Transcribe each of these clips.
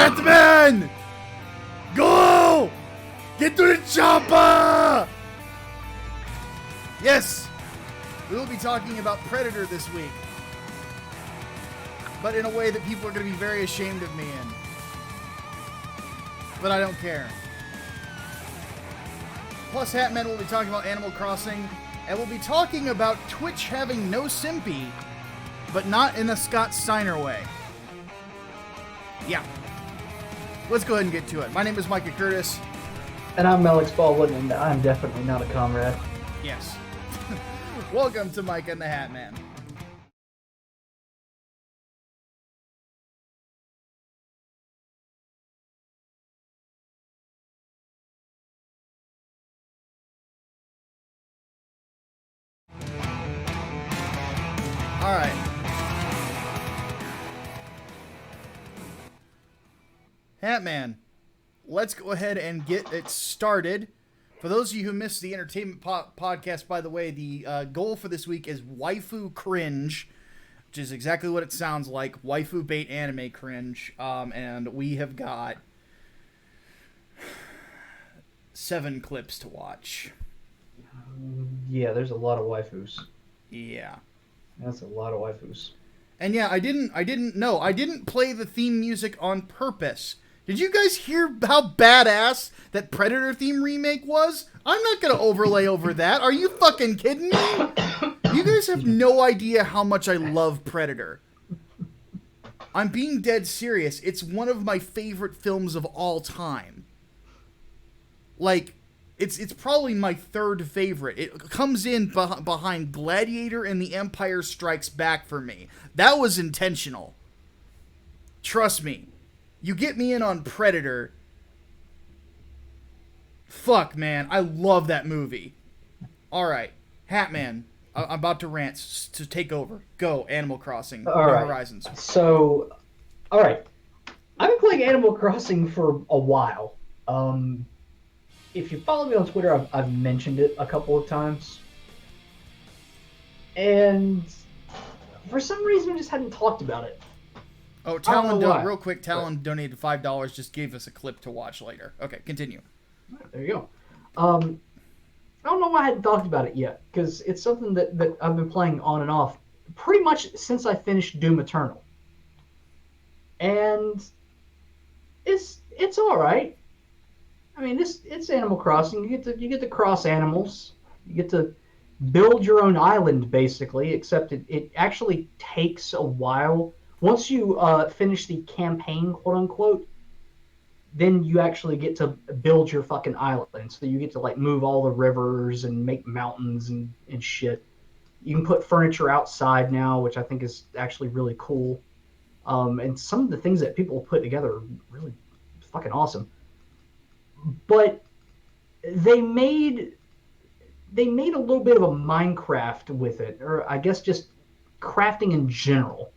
Hatman! Go! Get to the chopper! Yes, we will be talking about Predator this week, but in a way that people are going to be very ashamed of me in. But I don't care. Plus, Hatman will be talking about Animal Crossing, and we'll be talking about Twitch having no simpy, but not in the Scott Steiner way. Yeah. Let's go ahead and get to it. My name is Micah Curtis. And I'm Alex Baldwin, and I'm definitely not a comrade. Yes. Welcome to Micah and The Hatman. All right. Hatman, let's go ahead and get it started. For those of you who missed the entertainment podcast, by the way, the goal for this week is waifu cringe, which is exactly what it sounds like, waifu bait anime cringe. And we have got 7 clips to watch. Yeah, there's a lot of waifus. Yeah. That's a lot of waifus. And yeah, I didn't play the theme music on purpose. Did you guys hear how badass that Predator theme remake was? I'm not gonna overlay over that. Are you fucking kidding me? You guys have no idea how much I love Predator. I'm being dead serious. It's one of my favorite films of all time. Like, it's probably my 3rd favorite. It comes in behind Gladiator and The Empire Strikes Back for me. That was intentional. Trust me. You get me in on Predator. Fuck, man. I love that movie. Alright. Hatman, I'm about to rant. To take over. Go, Animal Crossing. New Horizons. So, alright. I've been playing Animal Crossing for a while. If you follow me on Twitter, I've mentioned it a couple of times. And for some reason, I just hadn't talked about it. Oh, real quick, Talon donated $5, just gave us a clip to watch later. Okay, continue. There you go. I don't know why I hadn't talked about it yet, because it's something that I've been playing on and off pretty much since I finished Doom Eternal. And it's all right. I mean, it's Animal Crossing. You get to cross animals. You get to build your own island, basically, except it actually takes a while. Once you finish the campaign, quote unquote, then you actually get to build your fucking island. So you get to like move all the rivers and make mountains and shit. You can put furniture outside now, which I think is actually really cool. And some of the things that people put together are really fucking awesome. But they made they made a little bit of a Minecraft with it, or I guess just crafting in general.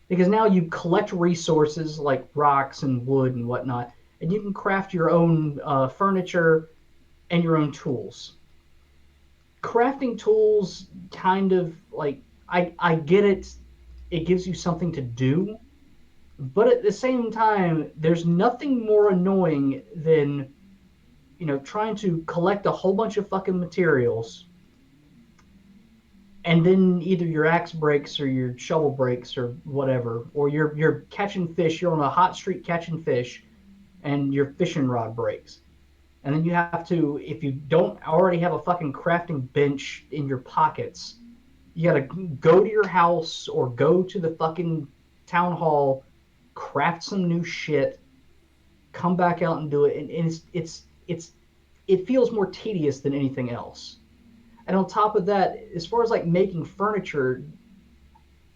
Because now you collect resources like rocks and wood and whatnot, and you can craft your own furniture and your own tools. Crafting tools kind of like I get it. It gives you something to do, but at the same time, there's nothing more annoying than trying to collect a whole bunch of fucking materials, and then either your axe breaks or your shovel breaks or whatever, or you're catching fish. You're on a hot streak catching fish, and your fishing rod breaks, and then you have to, if you don't already have a fucking crafting bench in your pockets, you gotta go to your house or go to the fucking town hall, craft some new shit, come back out and do it, and it feels more tedious than anything else. And on top of that, as far as like making furniture,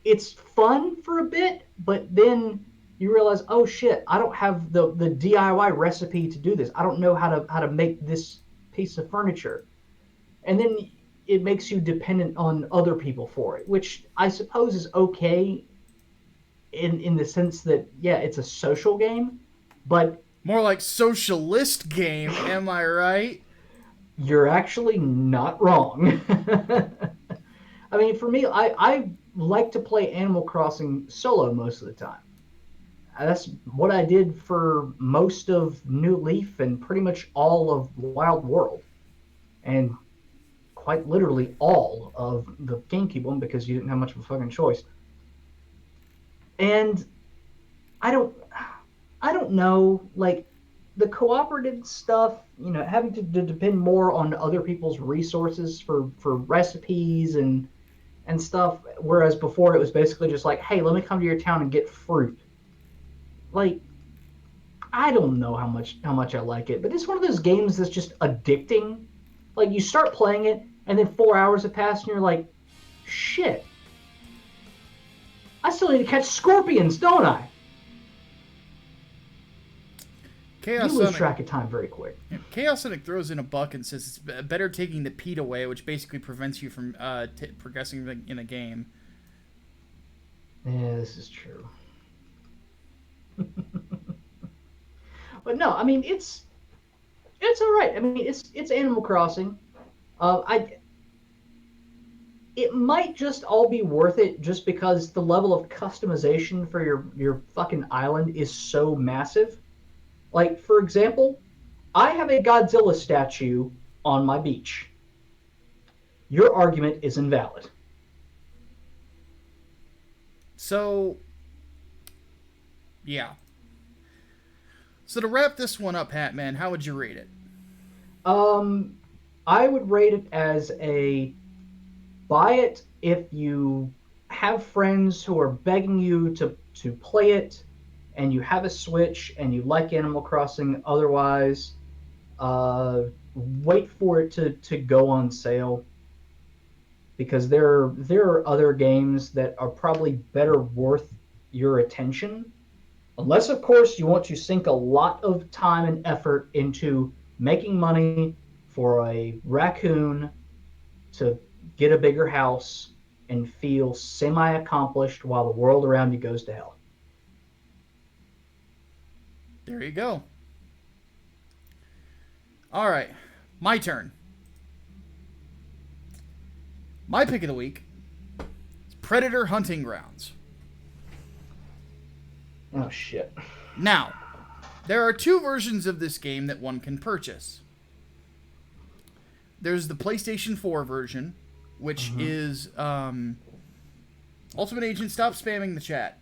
it's fun for a bit, but then you realize, oh shit, I don't have the DIY recipe to do this. I don't know how to make this piece of furniture. And then it makes you dependent on other people for it, which I suppose is okay in the sense that, yeah, it's a social game, but More like socialist game, am I right? you're actually not wrong. I mean, for me, I like to play Animal Crossing solo most of the time. That's what I did for most of New Leaf and pretty much all of Wild World. And quite literally all of the GameCube one because you didn't have much of a fucking choice. And I don't I don't know, like the cooperative stuff, having to depend more on other people's resources for recipes and stuff, whereas before it was basically just like, hey, let me come to your town and get fruit. Like, I don't know how much I like it, but it's one of those games that's just addicting. Like, you start playing it, and then 4 hours have passed, and you're like, shit, I still need to catch scorpions, don't I? Chaos You lose Sonic, track of time very quick. Chaos Sonic throws in a buck and says it's better taking the peat away, which basically prevents you from progressing in the game. Yeah, this is true. But no, I mean it's all right. I mean it's Animal Crossing. I It might just all be worth it just because the level of customization for your fucking island is so massive. Like, for example, I have a Godzilla statue on my beach. Your argument is invalid. So, yeah. So to wrap this one up, Hatman, how would you rate it? Um, I would rate it as a buy it if you have friends who are begging you to play it, and you have a Switch and you like Animal Crossing. Otherwise, wait for it to go on sale because there are other games that are probably better worth your attention. Unless, of course, you want to sink a lot of time and effort into making money for a raccoon to get a bigger house and feel semi-accomplished while the world around you goes to hell. There you go. All right, my turn. My pick of the week is Predator Hunting Grounds. Oh, shit. Now, there are two versions of this game that one can purchase. There's the PlayStation 4 version, which is Ultimate Agent, stop spamming the chat.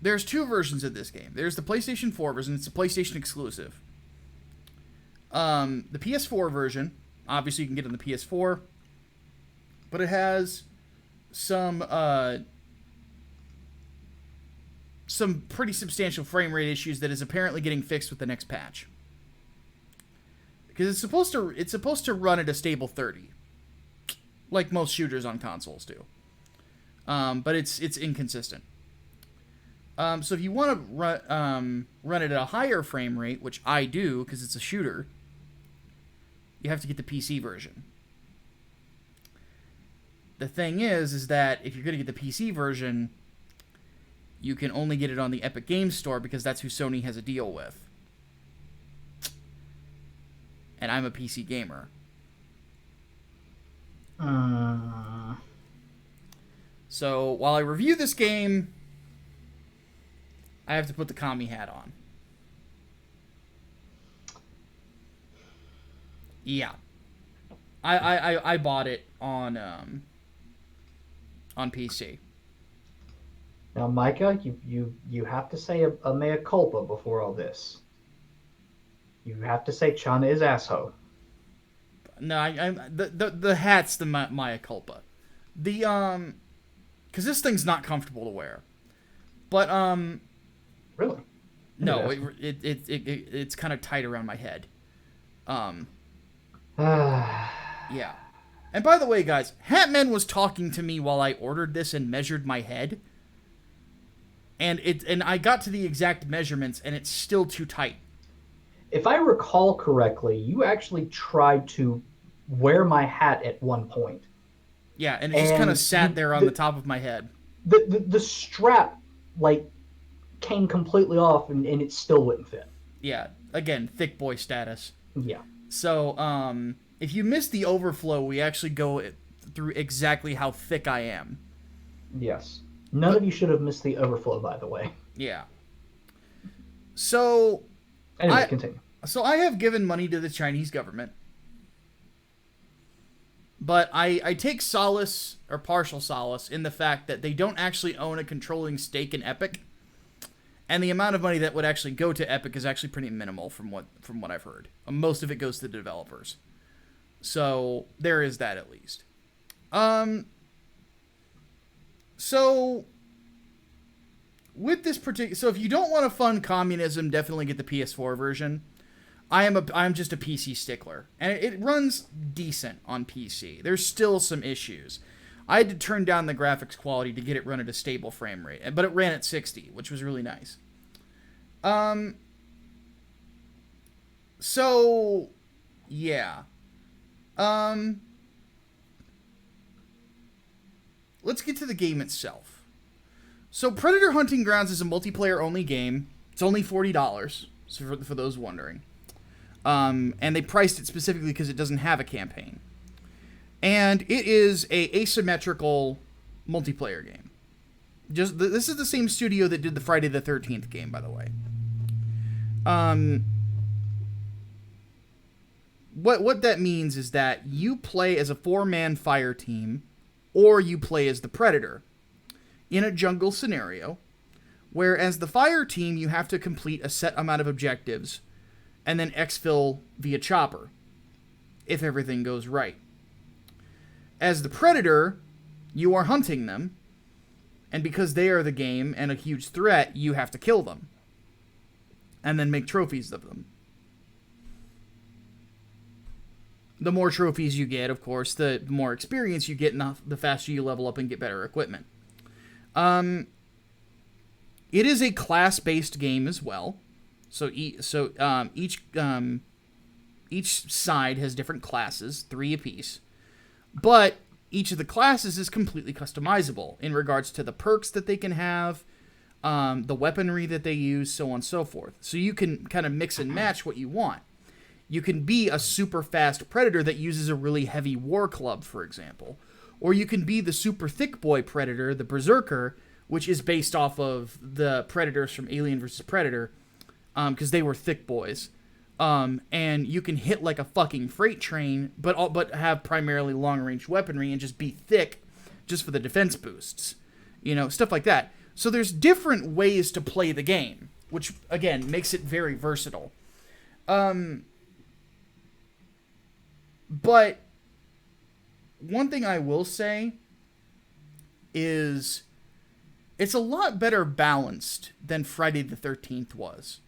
There's two versions of this game. There's the PlayStation 4 version. It's a PlayStation exclusive. The PS4 version, obviously you can get it on the PS4, but it has some pretty substantial frame rate issues that is apparently getting fixed with the next patch. Because it's supposed to run at a stable 30, like most shooters on consoles do. But it's inconsistent. So if you want to run it at a higher frame rate, which I do because it's a shooter, you have to get the PC version. The thing is that if you're going to get the PC version, you can only get it on the Epic Games Store because that's who Sony has a deal with. And I'm a PC gamer. So while I review this game, I have to put the commie hat on. Yeah. I bought it on PC. Now, Micah, you have to say a mea culpa before all this. You have to say Chana is asshole. No, the hat's the mea culpa. Because this thing's not comfortable to wear. But Really? no, it's kind of tight around my head. Yeah. And by the way, guys, Hatman was talking to me while I ordered this and measured my head. And I got to the exact measurements, and it's still too tight. If I recall correctly, you actually tried to wear my hat at one point. Yeah, and it just kind of sat there on the top of my head. The strap, like, came completely off, and it still wouldn't fit. Yeah, again, thick boy status. Yeah. So, if you missed the overflow, we actually go through exactly how thick I am. Yes. None of you should have missed the overflow, by the way. Yeah. So... Anyway, continue. So I have given money to the Chinese government. But I take solace, or partial solace, in the fact that they don't actually own a controlling stake in Epic. And the amount of money that would actually go to Epic is actually pretty minimal from what I've heard. Most of it goes to the developers. So there is that at least. So with this particular, so if you don't want to fund communism, definitely get the PS4 version. I'm just a PC stickler, and it runs decent on PC. There's still some issues. I had to turn down the graphics quality to get it run at a stable frame rate, but it ran at 60, which was really nice. So yeah. Let's get to the game itself. So Predator Hunting Grounds is a multiplayer-only game. It's only $40, so for those wondering. And they priced it specifically because it doesn't have a campaign. And it is a asymmetrical multiplayer game. This is the same studio that did the Friday the 13th game, by the way. What that means is that you play as a 4-man fire team, or you play as the Predator in a jungle scenario, where as the fire team you have to complete a set amount of objectives and then exfil via chopper, if everything goes right. As the Predator, you are hunting them, and because they are the game and a huge threat, you have to kill them, and then make trophies of them. The more trophies you get, of course, the more experience you get, and the faster you level up and get better equipment. It is a class-based game as well. So each side has different classes, 3 apiece. But each of the classes is completely customizable in regards to the perks that they can have, the weaponry that they use, so on and so forth. So you can kind of mix and match what you want. You can be a super fast Predator that uses a really heavy war club, for example. Or you can be the super thick boy Predator, the Berserker, which is based off of the Predators from Alien vs. Predator, because they were thick boys. And you can hit like a fucking freight train, but have primarily long-range weaponry and just be thick just for the defense boosts. You know, stuff like that. So there's different ways to play the game, which, again, makes it very versatile. But one thing I will say is it's a lot better balanced than Friday the 13th was.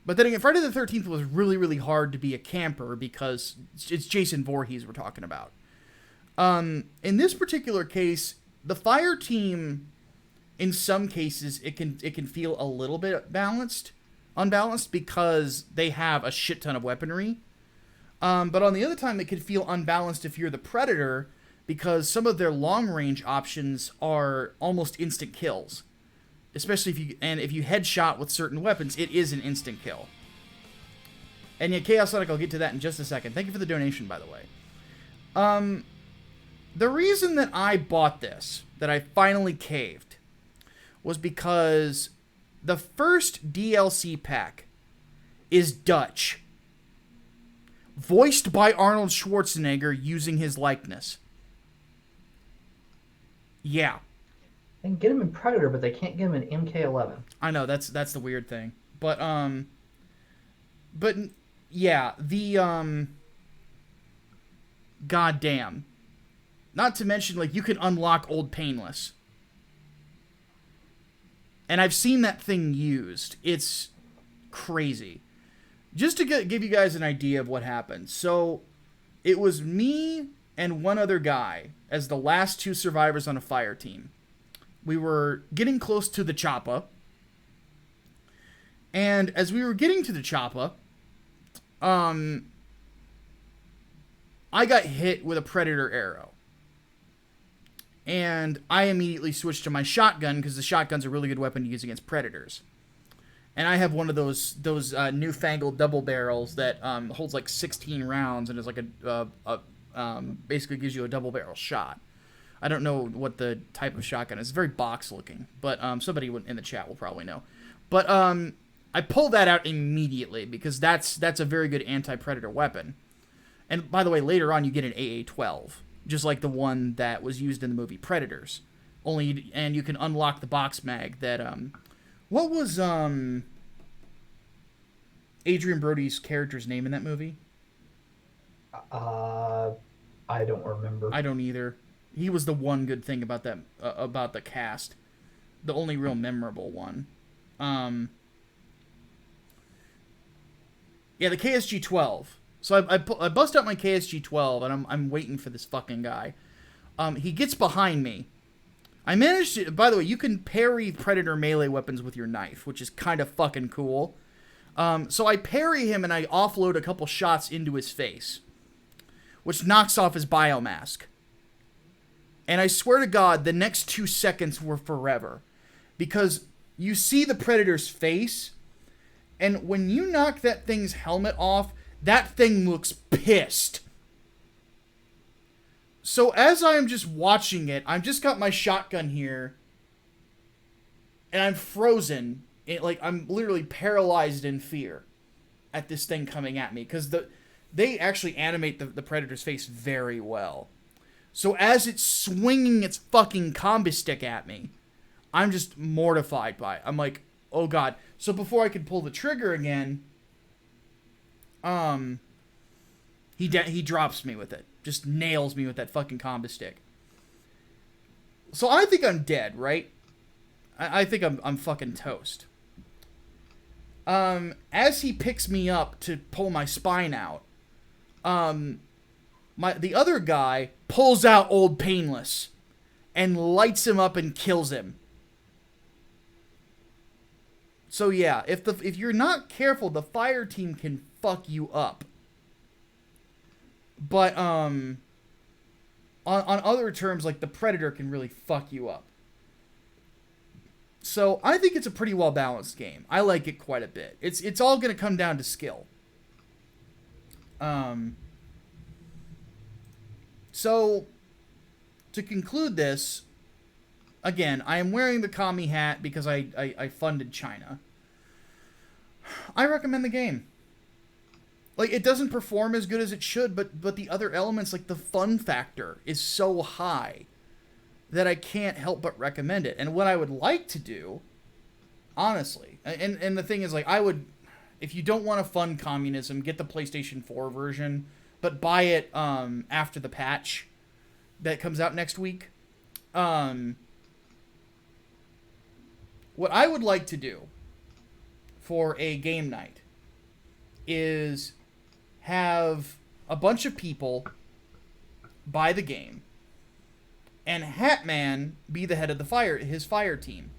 But then again, Friday the 13th was really, really hard to be a camper because it's Jason Voorhees we're talking about. In this particular case, the fire team, in some cases, it can feel a little bit unbalanced because they have a shit ton of weaponry. But on the other time, it can feel unbalanced if you're the Predator, because some of their long-range options are almost instant kills. Especially if you headshot with certain weapons, it is an instant kill. And yeah, Chaos Sonic, I'll get to that in just a second. Thank you for the donation, by the way. The reason that I bought this, that I finally caved, was because the first DLC pack is Dutch. Voiced by Arnold Schwarzenegger using his likeness. Yeah. They can get him in Predator, but they can't get him in MK11. I know, that's the weird thing. But yeah, goddamn. Not to mention, like, you can unlock Old Painless. And I've seen that thing used. It's crazy. Just to give you guys an idea of what happened. So, it was me and one other guy as the last two survivors on a fire team. We were getting close to the choppa. And as we were getting to the choppa, I got hit with a Predator arrow. And I immediately switched to my shotgun, because the shotgun's a really good weapon to use against Predators. And I have one of those newfangled double barrels that holds like 16 rounds and is like basically gives you a double barrel shot. I don't know what the type of shotgun is. It's very box looking, but somebody in the chat will probably know. But I pulled that out immediately because that's a very good anti-Predator weapon. And by the way, later on you get an AA-12, just like the one that was used in the movie Predators. And you can unlock the box mag that what was Adrian Brody's character's name in that movie? I don't remember. I don't either. He was the one good thing about that about the cast, the only real memorable one. Yeah, the KSG-12. So I bust out my KSG-12 and I'm waiting for this fucking guy. He gets behind me. I managed to. By the way, you can parry Predator melee weapons with your knife, which is kind of fucking cool. So I parry him and I offload a couple shots into his face, which knocks off his biomask. And I swear to God, the next 2 seconds were forever. Because you see the Predator's face, and when you knock that thing's helmet off, that thing looks pissed. So as I am just watching it, I've just got my shotgun here, and I'm frozen. I'm literally paralyzed in fear at this thing coming at me. Because they actually animate the Predator's face very well. So as it's swinging its fucking combi stick at me, I'm just mortified by it. I'm like, oh God. So before I could pull the trigger again, he drops me with it. Just nails me with that fucking combi stick. So I think I'm dead, right? I think I'm fucking toast. As he picks me up to pull my spine out, the other guy pulls out Old Painless and lights him up and kills him. So yeah, if you're not careful, the fire team can fuck you up. But on other terms, like the Predator can really fuck you up. So I think it's a pretty well balanced game. I like it quite a bit. It's all gonna come down to skill. So, to conclude this, again, I am wearing the commie hat because I funded China. I recommend the game. Like, it doesn't perform as good as it should, but the other elements, like the fun factor, is so high that I can't help but recommend it. And what I would like to do, honestly, and the thing is, like, I would, if you don't want to fund communism, get the PlayStation 4 version, but buy it after the patch that comes out next week. What I would like to do for a game night is have a bunch of people buy the game and Hatman be the head of his fire team.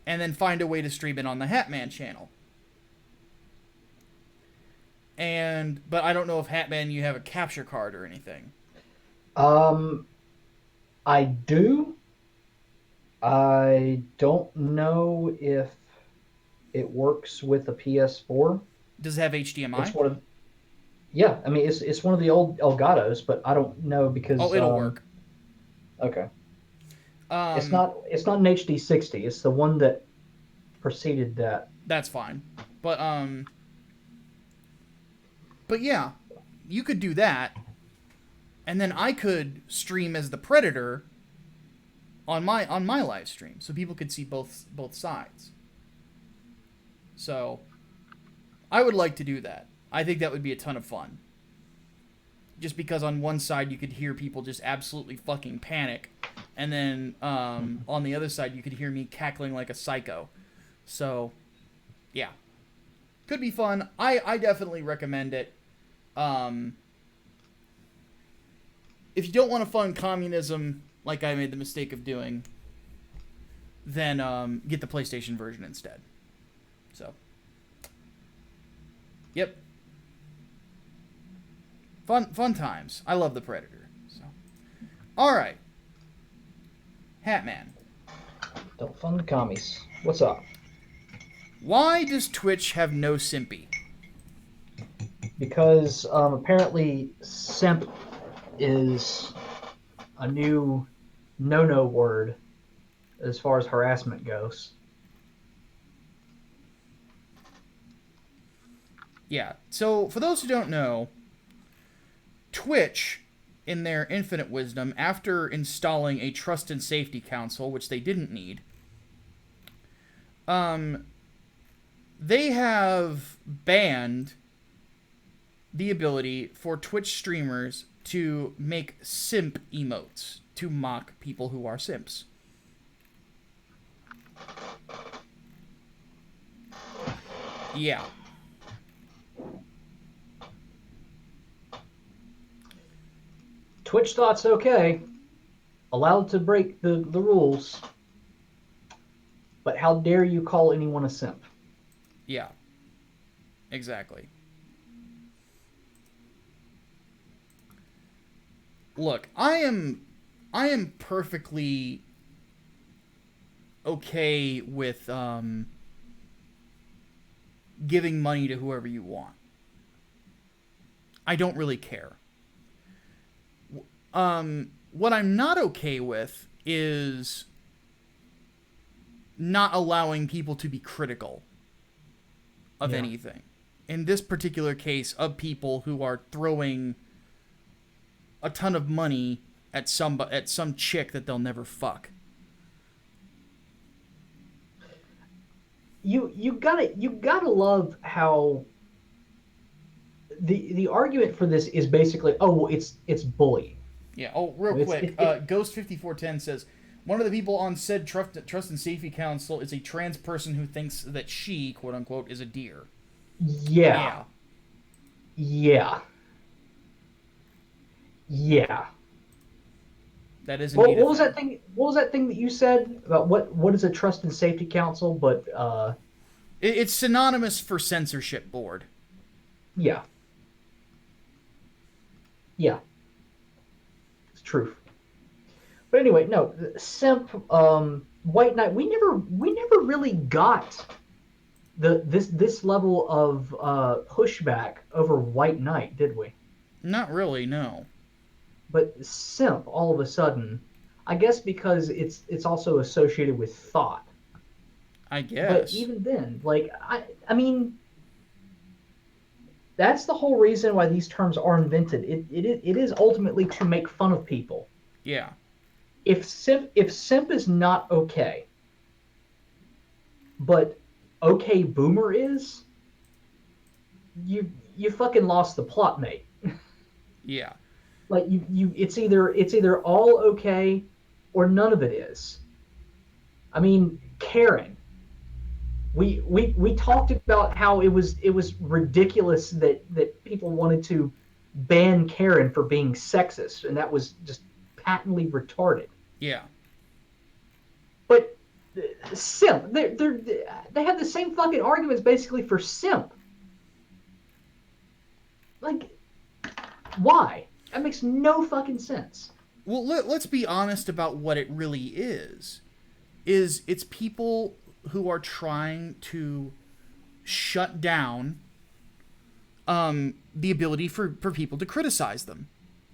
And then find a way to stream it on the Hatman channel. but I don't know if Hatman you have a capture card or anything. Um, I do. I don't know if it works with a PS4. Does it have HDMI? It's one of Yeah, I mean it's one of the old Elgatos, but I don't know Oh, because it'll work. okay, Um, it's not an HD 60. It's the one that preceded that. that's fine. But but yeah, you could do that, and then I could stream as the Predator on my live stream, so people could see both sides. So I would like to do that. I think that would be a ton of fun. Just because on one side you could hear people just absolutely fucking panic, and then on the other side you could hear me cackling like a psycho. So, yeah, could be fun. I definitely recommend it. If you don't want to fund communism like I made the mistake of doing, then get the PlayStation version instead. So, yep. Fun times. I love the Predator. So, all right, Hatman. Don't fund the commies. What's up? Why does Twitch have no simpy? Because apparently simp is a new no word as far as harassment goes. Yeah. So for those who don't know, Twitch, in their infinite wisdom, after installing a trust and safety council, which they didn't need, they have banned the ability for Twitch streamers to make simp emotes to mock people who are simps. Yeah. Twitch thought it's okay, allowed to break the rules, but how dare you call anyone a simp? Yeah. Exactly. Look, I am perfectly okay with giving money to whoever you want. I don't really care. What I'm not okay with is not allowing people to be critical of anything. In this particular case, of people who are throwing a ton of money at some chick that they'll never fuck. You gotta love how the argument for this is basically, oh well, it's bullying. Yeah. Oh, real quick, Ghost5410 says one of the people on said trust and safety council is a trans person who thinks that she, quote unquote, is a deer. Yeah. That is Well, indeed. what was that thing? What was that thing that you said about what is a trust and safety council? But it's synonymous for censorship board. Yeah. It's truth. But anyway, no, simp, White Knight. We never really got this level of pushback over White Knight, did we? Not really, no. But simp, all of a sudden, I guess because it's also associated with thought. I guess. But even then, like I mean, that's the whole reason why these terms are invented. It is ultimately to make fun of people. Yeah. If simp is not okay, but okay boomer is, you fucking lost the plot, mate. Yeah. Like it's either all okay or none of it is. I mean, Karen. We talked about how it was ridiculous that people wanted to ban Karen for being sexist, and that was just patently retarded. Yeah. But simp, they have the same fucking arguments basically for simp. Like, why? That makes no fucking sense. Well, let's be honest about what it really is. It's people who are trying to shut down the ability for people to criticize them.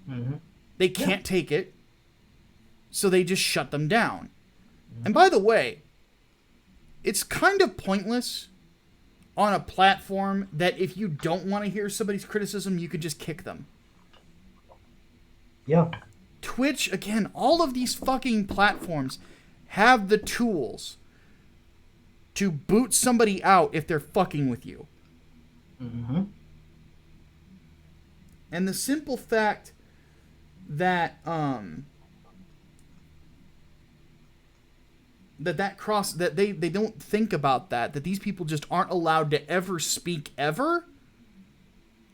Mm-hmm. They can't take it, so they just shut them down. Mm-hmm. And by the way, it's kind of pointless on a platform that if you don't want to hear somebody's criticism, you could just kick them. Yeah. Twitch, again, all of these fucking platforms have the tools to boot somebody out if they're fucking with you. Mm-hmm. And the simple fact that that they don't think about that these people just aren't allowed to ever speak ever,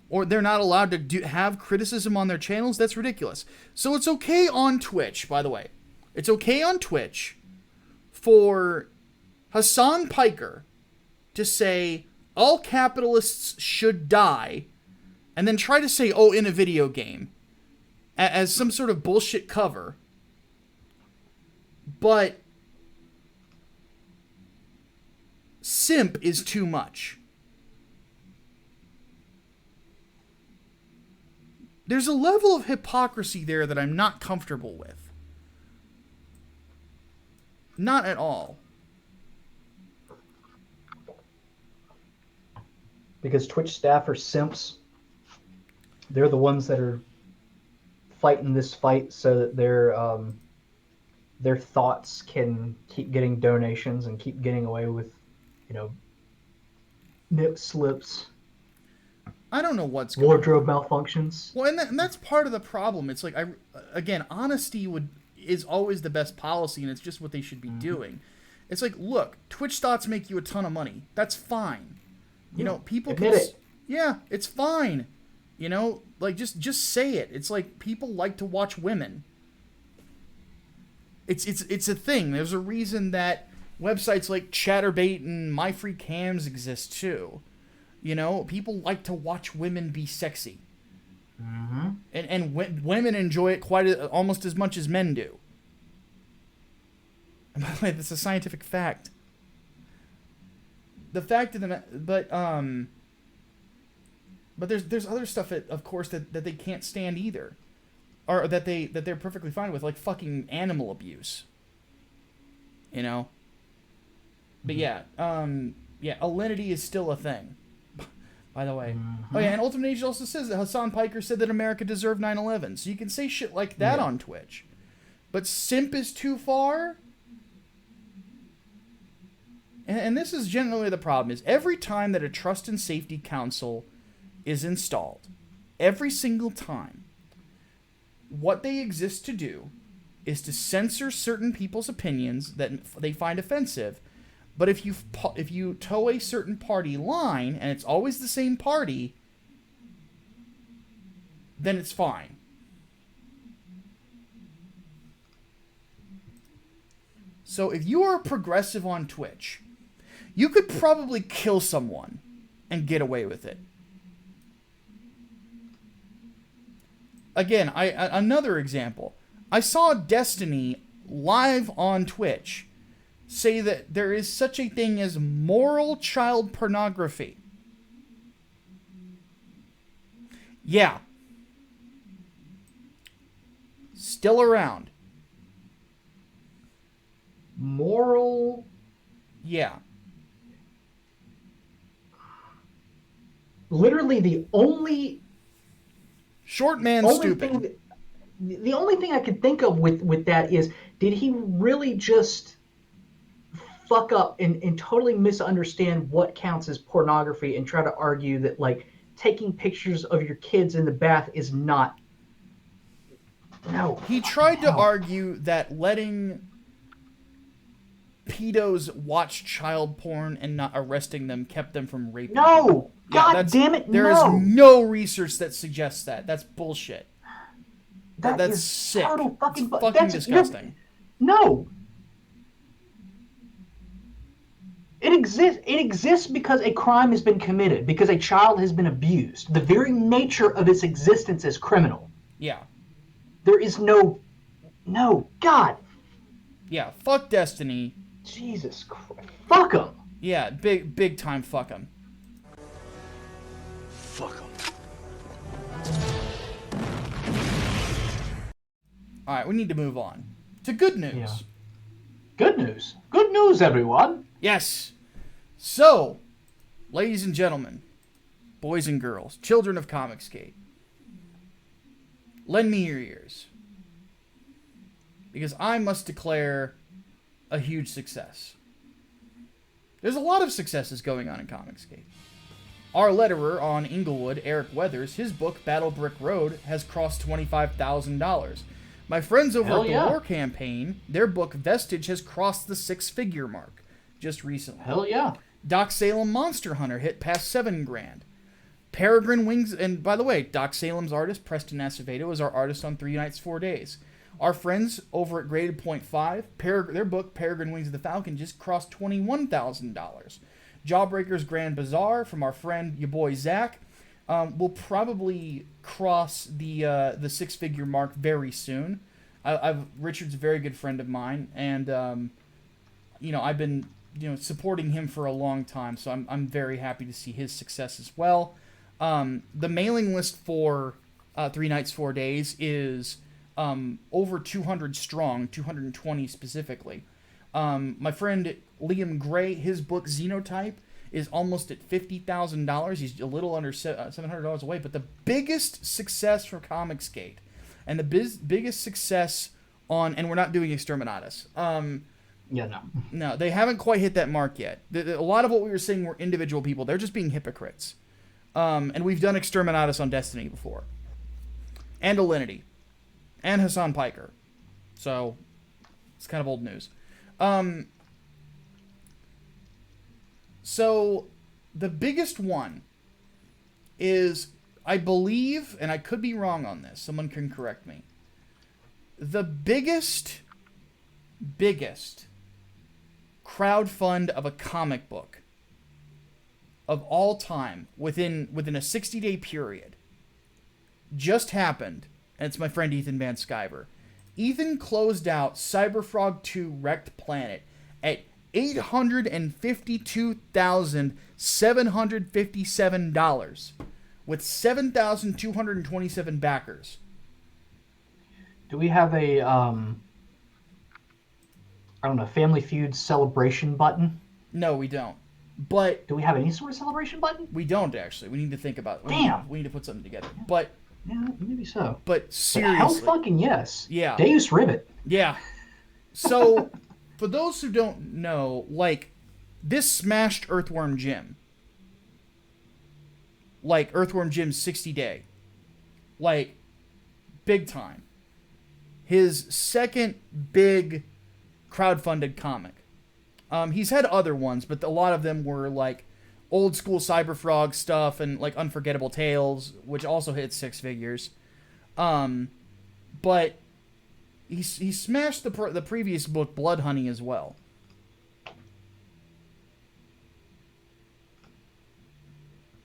or they're not allowed to have criticism on their channels, that's ridiculous. So it's okay on Twitch, by the way. It's okay on Twitch for Hassan Piker to say all capitalists should die and then try to say, oh, in a video game, as some sort of bullshit cover. But simp is too much. There's a level of hypocrisy there that I'm not comfortable with. Not at all. Because Twitch staff are simps. They're the ones that are fighting this fight so that their thoughts can keep getting donations and keep getting away with, nip slips. I don't know what's going wardrobe malfunctions. Well, and that's part of the problem. It's like, honesty is always the best policy, and it's just what they should be doing. It's like, look, Twitch thoughts make you a ton of money. That's fine. People admit it. Yeah, it's fine. Just say it. It's like people like to watch women. It's a thing. There's a reason that websites like Chatterbait and MyFreeCams exist too. People like to watch women be sexy. Mm-hmm. And women enjoy it almost as much as men do. And by the way, that's a scientific fact. The fact of the but there's other stuff of course that they can't stand either, or that they're perfectly fine with, like fucking animal abuse. But yeah, alinity is still a thing. By the way. Mm-hmm. Oh yeah, and Ultimate Age also says that Hassan Piker said that America deserved 9/11. So you can say shit like that on Twitch. But simp is too far? And this is generally the problem, is every time that a Trust and Safety Council is installed, every single time, what they exist to do is to censor certain people's opinions that they find offensive. But if you toe a certain party line, and it's always the same party, then it's fine. So if you are a progressive on Twitch, you could probably kill someone and get away with it. Again, another example. I saw Destiny live on Twitch say that there is such a thing as moral child pornography. Yeah. Still around. Moral? Yeah. Literally the only... Short man stupid. The only thing I could think of with that is, did he really just fuck up and totally misunderstand what counts as pornography and try to argue that, like, taking pictures of your kids in the bath is not... No. He tried to argue that letting pedos watch child porn and not arresting them kept them from raping people. God damn it, There is no research that suggests that. That's bullshit. That's sick. Total fucking... It's fucking disgusting. No. It exists. It exists because a crime has been committed, because a child has been abused. The very nature of its existence is criminal. Yeah. There is no, God, Yeah. Fuck Destiny. Jesus Christ, fuck them. Yeah. Big time fuck them. Fuck them. All right. We need to move on to good news. Yeah. Good news. Good news, everyone. Yes. So, ladies and gentlemen, boys and girls, children of Comicsgate, lend me your ears, because I must declare a huge success. There's a lot of successes going on in Comicsgate. Our letterer on Inglewood, Eric Weathers, his book Battle Brick Road has crossed $25,000. My friends over at the War Campaign, their book Vestige has crossed the six-figure mark just recently. Hell yeah. Doc Salem Monster Hunter hit past $7,000. Peregrine Wings, and by the way, Doc Salem's artist, Preston Acevedo, is our artist on 3 Nights, 4 Days. Our friends over at Graded Point 5, their book, Peregrine Wings of the Falcon, just crossed $21,000. Jawbreaker's Grand Bazaar from our friend, your boy Zach, will probably cross the six-figure mark very soon. Richard's a very good friend of mine, and I've been supporting him for a long time, so I'm very happy to see his success as well. The mailing list for 3 Nights, 4 Days is over 200 strong, 220 specifically. My friend Liam Gray, his book Xenotype is almost at $50,000. He's a little under $700 away. But the biggest success for Comicsgate, and the biggest success on, and we're not doing Exterminatus. No, they haven't quite hit that mark yet. A lot of what we were saying were individual people. They're just being hypocrites. And we've done Exterminatus on Destiny before. And Alinity. And Hassan Piker. So, it's kind of old news. So, the biggest one is, I believe, and I could be wrong on this, someone can correct me. The biggest crowdfund of a comic book of all time within a 60-day period just happened, and it's my friend Ethan Van Sciver. Ethan closed out Cyberfrog 2 Wrecked Planet at $852,757 with 7,227 backers. Do we have a Family Feud celebration button? No, we don't. But do we have any sort of celebration button? We don't, actually. We need to think about it. Damn. We need to put something together. But yeah, maybe so. But seriously. Hell fucking yes. Yeah. Deus Rivet. Yeah. So, for those who don't know, this smashed Earthworm Jim. Earthworm Jim's 60-day. Big time. His second big crowdfunded comic. He's had other ones, but a lot of them were old school Cyberfrog stuff and Unforgettable Tales, which also hit six figures. But he smashed the previous book Blood Honey as well.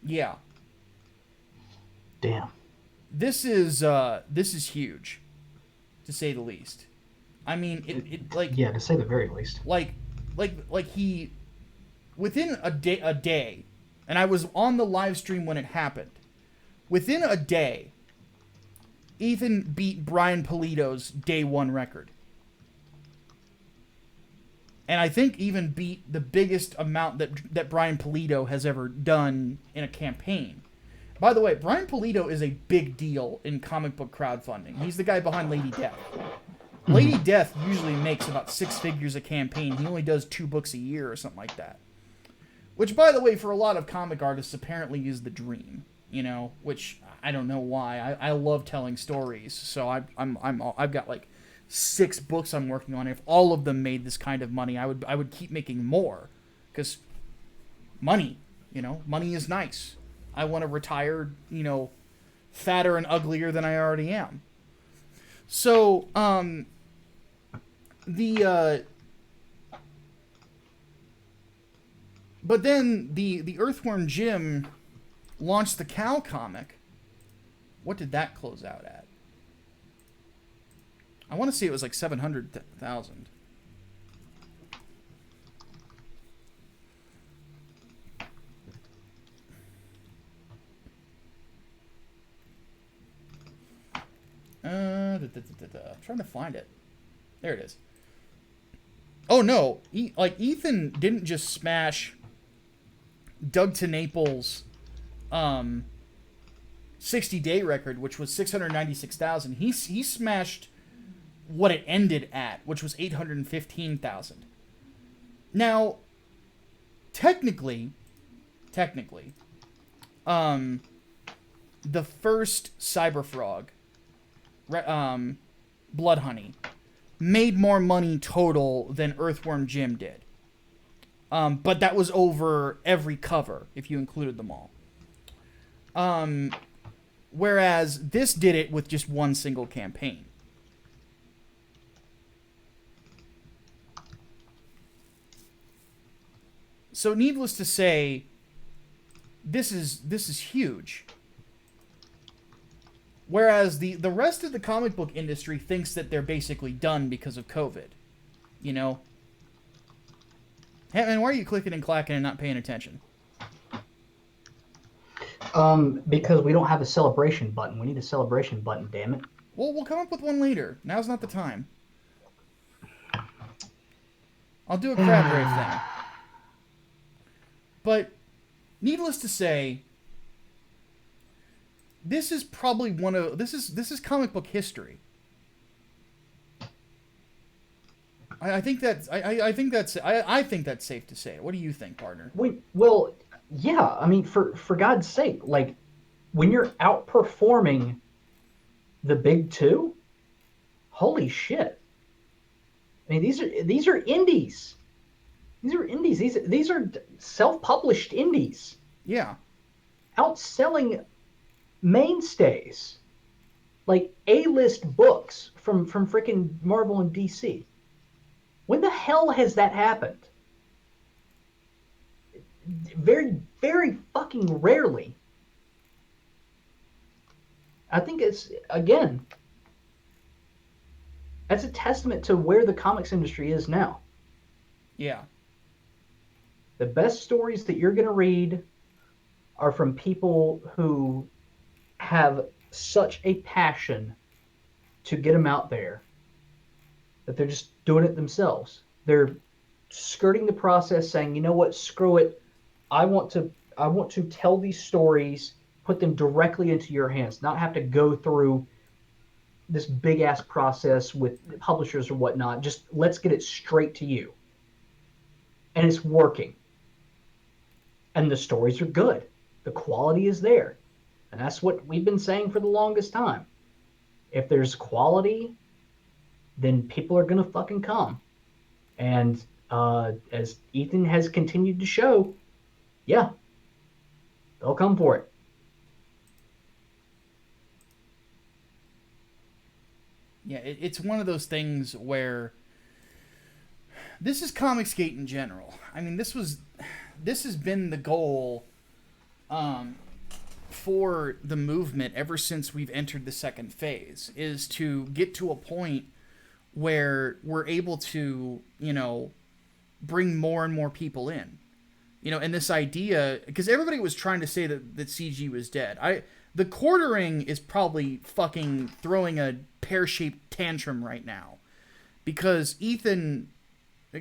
Yeah. Damn. This is huge, to say the least. I mean, yeah, to say the very least. He, within a day, and I was on the live stream when it happened. Within a day, Ethan beat Brian Pulido's day one record. And I think even beat the biggest amount that Brian Pulido has ever done in a campaign. By the way, Brian Pulido is a big deal in comic book crowdfunding. He's the guy behind Lady Death. Lady Death usually makes about 6 figures a campaign. He only does 2 books a year or something like that. Which, by the way, for a lot of comic artists, apparently is the dream. Which I don't know why. I love telling stories, so I've got 6 books I'm working on. If all of them made this kind of money, I would keep making more, because money, money is nice. I want to retire, fatter and uglier than I already am. So, But then the Earthworm Jim launched the Cow comic. What did that close out at? I want to say it was like 700,000. I'm trying to find it. There it is. Oh no, Ethan didn't just smash Doug TeNaples' 60-day record, which was 696,000. He smashed what it ended at, which was 815,000. Now, technically, the first Cyberfrog, Blood Honey, made more money total than Earthworm Jim did. But that was over every cover, if you included them all. Whereas this did it with just one single campaign. So needless to say, this is huge. Whereas the rest of the comic book industry thinks that they're basically done because of COVID. You know? Hatman, why are you clicking and clacking and not paying attention? Because we don't have a celebration button. We need a celebration button, damn it. Well, we'll come up with one later. Now's not the time. I'll do a crab rave thing. But, needless to say, this is probably this is comic book history. I think that's safe to say. What do you think, partner? Well, yeah. I mean, for God's sake, like when you're outperforming the big two, holy shit! I mean, these are indies. These are indies. These are self-published indies. Yeah. Outselling mainstays, like A-list books from freaking Marvel and DC. When the hell has that happened? Very, very fucking rarely. I think it's, again, that's a testament to where the comics industry is now. Yeah. The best stories that you're going to read are from people who have such a passion to get them out there that they're just doing it themselves. They're skirting the process, saying, you know what, screw it. I want to tell these stories, put them directly into your hands, not have to go through this big ass process with publishers or whatnot. Just let's get it straight to you. And it's working. And the stories are good. The quality is there. And that's what we've been saying for the longest time. If there's quality, then people are going to fucking come. And as Ethan has continued to show, yeah, they'll come for it. Yeah, it's one of those things where this is Comicsgate in general. I mean, this has been the goal for the movement ever since we've entered the second phase, is to get to a point where we're able to, you know, bring more and more people in. You know, and this idea, because everybody was trying to say that CG was dead. The quartering is probably fucking throwing a pear-shaped tantrum right now. Because Ethan,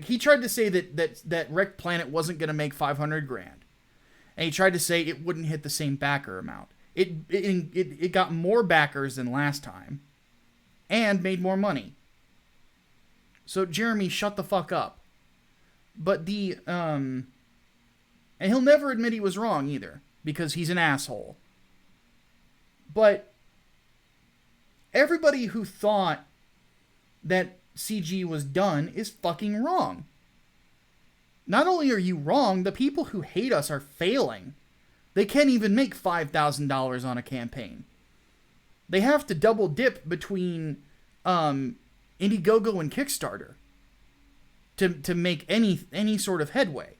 he tried to say that Wrecked Planet wasn't going to make $500,000. And he tried to say it wouldn't hit the same backer amount. It got more backers than last time. And made more money. So, Jeremy, shut the fuck up. But and he'll never admit he was wrong either. Because he's an asshole. But everybody who thought that CG was done is fucking wrong. Not only are you wrong, the people who hate us are failing. They can't even make $5,000 on a campaign. They have to double dip between Indiegogo and Kickstarter to make any sort of headway.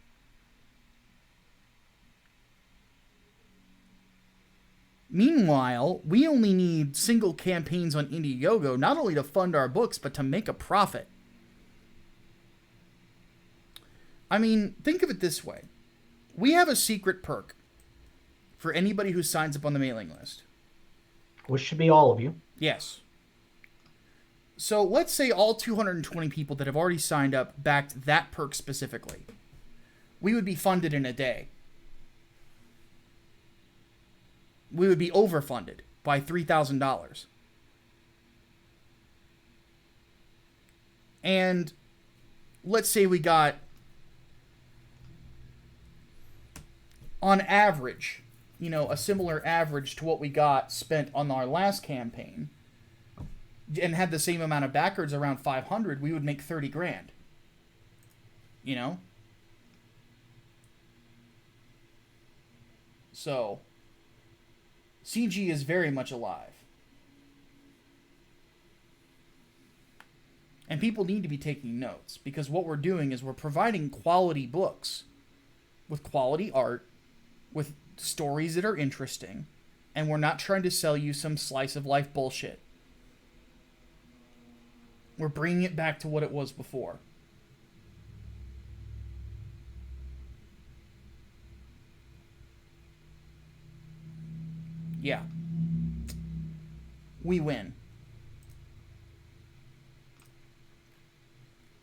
Meanwhile, we only need single campaigns on Indiegogo, not only to fund our books, but to make a profit. I mean, think of it this way. We have a secret perk for anybody who signs up on the mailing list. Which should be all of you. Yes. So let's say all 220 people that have already signed up backed that perk specifically. We would be funded in a day. We would be overfunded by $3,000. And let's say we got, on average, a similar average to what we got spent on our last campaign, and had the same amount of backers, around 500, we would make 30 grand. So, CG is very much alive. And people need to be taking notes, because what we're doing is we're providing quality books with quality art, with stories that are interesting, and we're not trying to sell you some slice of life bullshit. We're bringing it back to what it was before. Yeah. We win.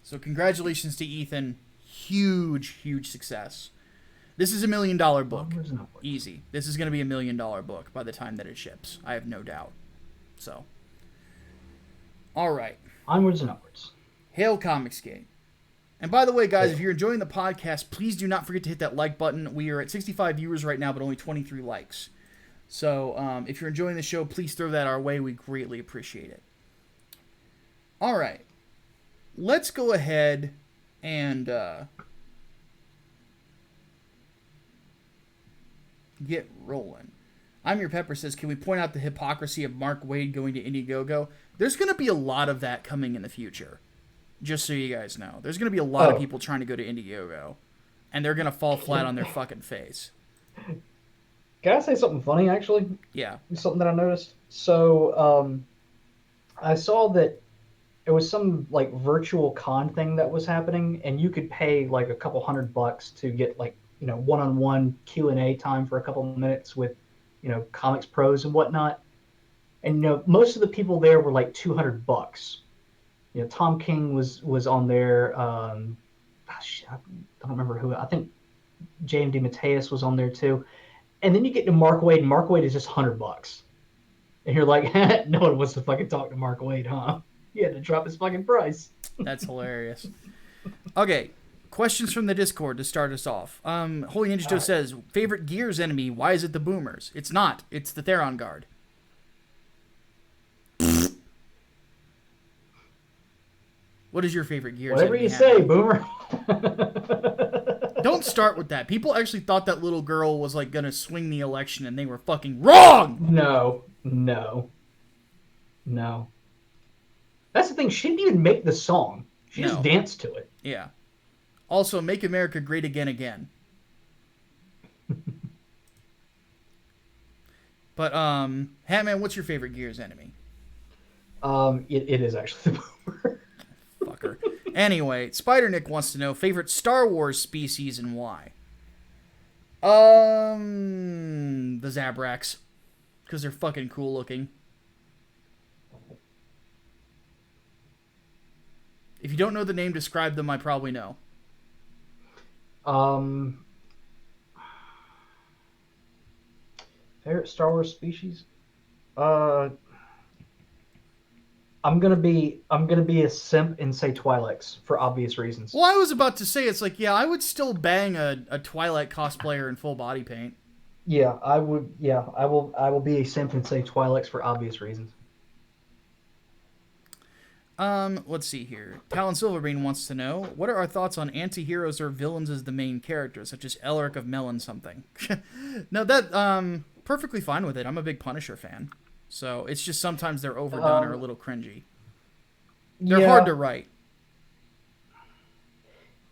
So congratulations to Ethan. Huge, huge success. This is $1 million book. Easy. This is going to be $1 million book by the time that it ships. I have no doubt. So. All right. Onwards and upwards. Hail Comicsgate. And by the way, guys, if you're enjoying the podcast, please do not forget to hit that like button. We are at 65 viewers right now, but only 23 likes. So if you're enjoying the show, please throw that our way. We greatly appreciate it. All right. Let's go ahead and get rolling. I'm Your Pepper says, can we point out the hypocrisy of Mark Waid going to Indiegogo? There's going to be a lot of that coming in the future. Just so you guys know. There's going to be a lot of people trying to go to Indiegogo. And they're going to fall flat on their fucking face. Can I say something funny, actually? Yeah. Something that I noticed. So, I saw that it was some, virtual con thing that was happening, and you could pay, a couple $100 to get, one-on-one Q&A time for a couple of minutes with, comics pros and whatnot. And, most of the people there were, $200. Tom King was on there. I don't remember who. I think JMD Mateus was on there, too. And then you get to Mark Waid, and Mark Waid is just $100. And you're like, no one wants to fucking talk to Mark Waid, huh? He had to drop his fucking price. That's hilarious. Okay, questions from the Discord to start us off. Holy Ninja Joe says, favorite Gears enemy, why is it the Boomers? It's not. It's the Theron Guard. What is your favorite Gears Whatever enemy? you say, Boomer. Don't start with that. People actually thought that little girl was, going to swing the election, and they were fucking wrong! No. That's the thing. She didn't even make the song. She just danced to it. Yeah. Also, Make America Great Again Again. But, Hatman, what's your favorite Gears enemy? It is actually the Boomer. Fucker. Anyway, Spider Nick wants to know favorite Star Wars species and why. The Zabraks. Because they're fucking cool looking. If you don't know the name, describe them, I probably know. Favorite Star Wars species? I'm gonna be a simp and say Twi'leks for obvious reasons. Well, I was about to say, it's I would still bang a Twilight cosplayer in full body paint. Yeah, I would. Yeah, I will be a simp and say Twi'leks for obvious reasons. Let's see here. Talon Silverbean wants to know, what are our thoughts on anti-heroes or villains as the main characters, such as Elric of Melon something? No, that, perfectly fine with it. I'm a big Punisher fan. So, it's just sometimes they're overdone or a little cringy. They're hard to write.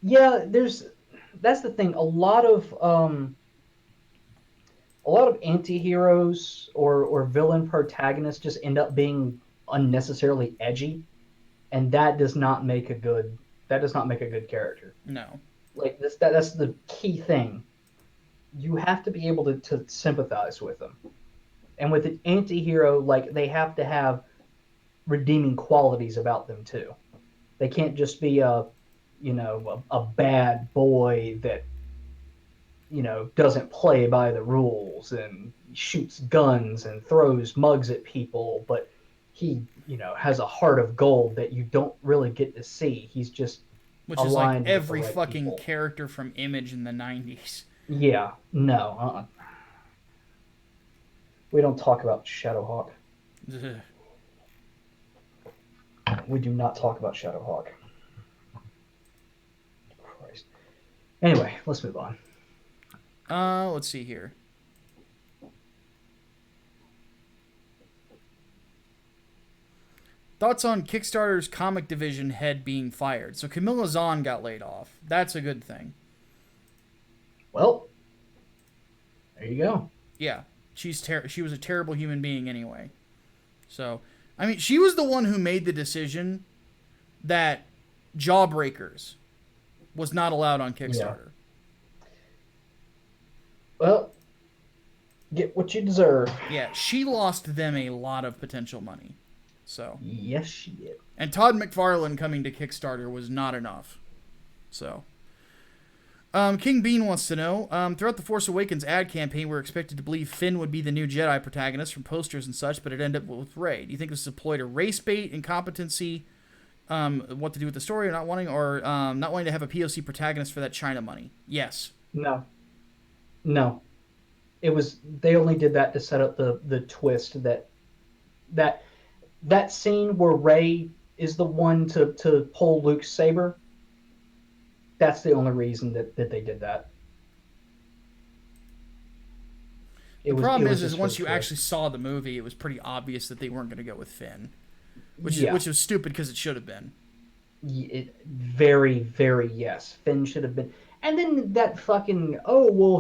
Yeah, that's the thing. A lot of a lot of anti-heroes or villain protagonists just end up being unnecessarily edgy, and that does not make a good character. No. Like that's the key thing. You have to be able to sympathize with them. And with an anti-hero, like they have to have redeeming qualities about them too. They can't just be a bad boy that doesn't play by the rules and shoots guns and throws mugs at people, but he has a heart of gold that you don't really get to see. He's just Which is like aligned with the every right fucking people. character from Image in the 90s. Yeah, no, we don't talk about Shadowhawk. Ugh. We do not talk about Shadowhawk. Christ. Anyway, let's move on. Let's see here. Thoughts on Kickstarter's comic division head being fired? So Camilla Zahn got laid off. That's a good thing. Well, there you go. Yeah, she was a terrible human being anyway. So, I mean, she was the one who made the decision that Jawbreakers was not allowed on Kickstarter. Yeah. Well, get what you deserve. Yeah, she lost them a lot of potential money. So yes, she did. And Todd McFarlane coming to Kickstarter was not enough. So King Bean wants to know, throughout the Force Awakens ad campaign, we're expected to believe Finn would be the new Jedi protagonist from posters and such, but it ended up with Rey. Do you think this is a ploy to race bait, incompetency, what to do with the story, or not wanting to have a POC protagonist for that China money? Yes. No. They only did that to set up the twist that scene where Rey is the one to pull Luke's saber. That's the only reason that they did that. The problem is once you actually saw the movie, it was pretty obvious that they weren't going to go with Finn, which was stupid because it should have been. Very, very yes. Finn should have been. And then that fucking,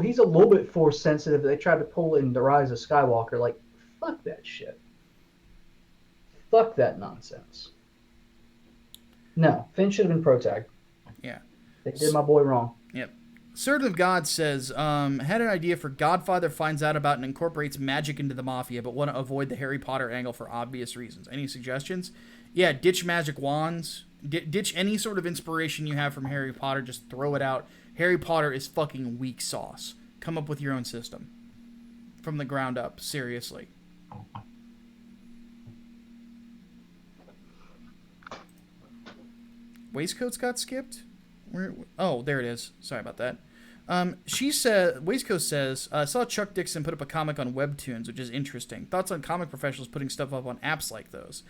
he's a little bit force sensitive. They tried to pull in The Rise of Skywalker. Like, fuck that shit. Fuck that nonsense. No, Finn should have been protag. Yeah. They did my boy wrong. Yep. Servant of God says, had an idea for Godfather finds out about and incorporates magic into the Mafia, but want to avoid the Harry Potter angle for obvious reasons. Any suggestions? Yeah, ditch magic wands. Ditch any sort of inspiration you have from Harry Potter. Just throw it out. Harry Potter is fucking weak sauce. Come up with your own system. From the ground up. Seriously. Waistcoats got skipped? Oh, there it is. Sorry about that. She said, Waistcoat says, I saw Chuck Dixon put up a comic on Webtoons, which is interesting. Thoughts on comic professionals putting stuff up on apps like those?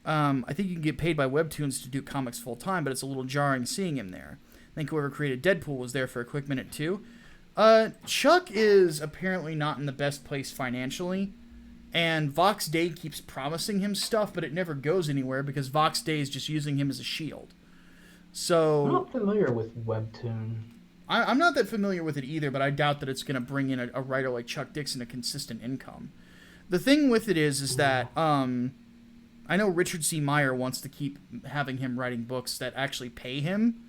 I think you can get paid by Webtoons to do comics full time, but it's a little jarring seeing him there. I think whoever created Deadpool was there for a quick minute too. Chuck is apparently not in the best place financially, and Vox Day keeps promising him stuff, but it never goes anywhere because Vox Day is just using him as a shield. So I'm not familiar with Webtoon. I'm not that familiar with it either, but I doubt that it's going to bring in a writer like Chuck Dixon a consistent income. The thing with it is that I know Richard C. Meyer wants to keep having him writing books that actually pay him,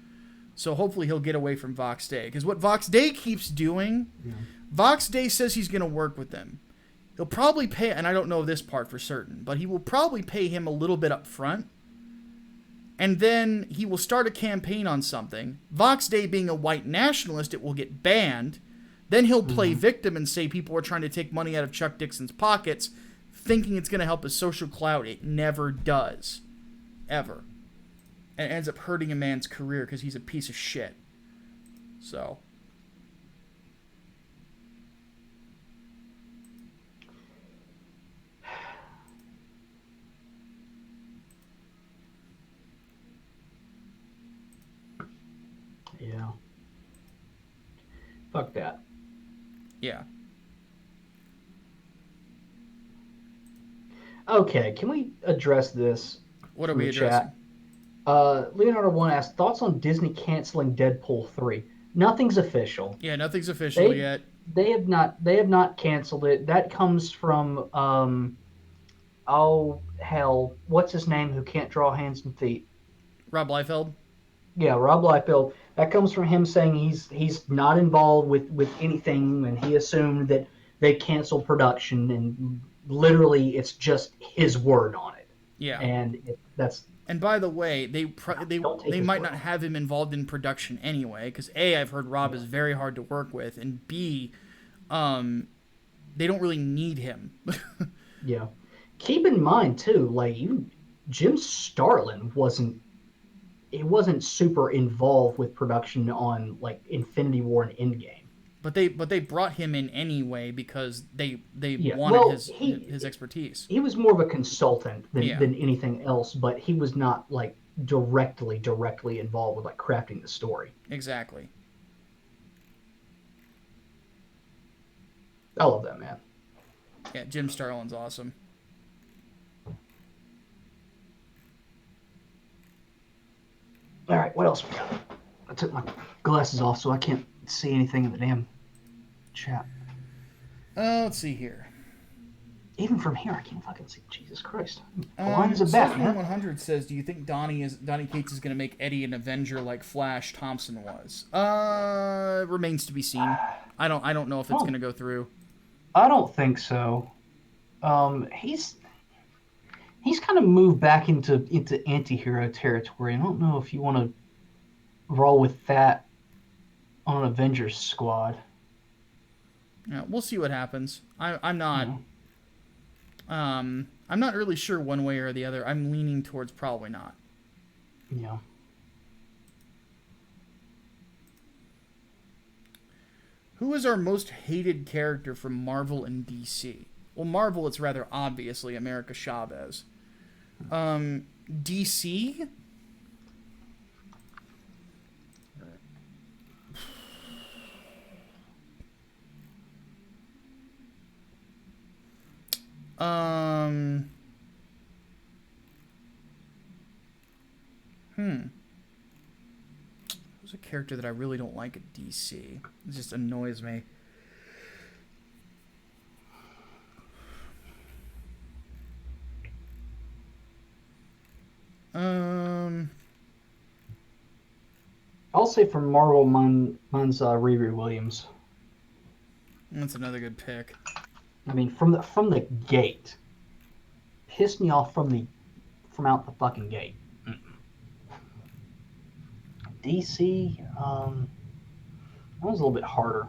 so hopefully he'll get away from Vox Day. Because what Vox Day keeps doing, Vox Day says he's going to work with them. He'll probably pay, and I don't know this part for certain, but he will probably pay him a little bit up front. And then he will start a campaign on something. Vox Day being a white nationalist, it will get banned. Then he'll play victim and say people are trying to take money out of Chuck Dixon's pockets, thinking it's going to help his social clout. It never does. Ever. And it ends up hurting a man's career because he's a piece of shit. So. Yeah. Fuck that. Yeah. Okay, can we address this? What are we addressing? Leonardo 1 asked, thoughts on Disney canceling Deadpool 3? Nothing's official. Yeah, nothing's official yet. They have not canceled it. That comes from oh hell, what's his name who can't draw hands and feet? Rob Liefeld. Yeah, Rob Liefeld. That comes from him saying he's not involved with anything, and he assumed that they canceled production, and literally it's just his word on it. Yeah. And that's And by the way, don't take they his might word not on have him involved in production anyway, because A, I've heard it. Rob is very hard to work with, and B, um, they don't really need him. Yeah. Keep in mind too, like even Jim Starlin wasn't super involved with production on like Infinity War and Endgame. But they brought him in anyway because they Yeah. wanted Well, his expertise. he was more of a consultant Yeah, than anything else, but he was not like directly involved with like crafting the story. exactly. I love that man. Yeah, Jim Starlin's awesome. All right, what else we got? I took my glasses off so I can't see anything in the damn chat. Let's see here. Even from here, I can't fucking see. Jesus Christ, blind as a bat, Salesman man. 100 says, "Do you think Donnie Cates is going to make Eddie an Avenger like Flash Thompson was?" Remains to be seen. I don't know if it's Oh, going to go through. I don't think so. He's kind of moved back into anti-hero territory. I don't know if you want to roll with that on an Avengers squad. Yeah, we'll see what happens. I'm not. You I'm not really sure one way or the other. I'm leaning towards probably not. know. Who is our most hated character from Marvel and DC? Well, Marvel, it's rather obviously America Chavez. DC? Um, Who's a character that I really don't like at DC? It just annoys me. Um, I'll say from Marvel, mine's Riri Williams. that's another good pick. I mean, from the gate, pissed me off from out the fucking gate. DC, that was a little bit harder.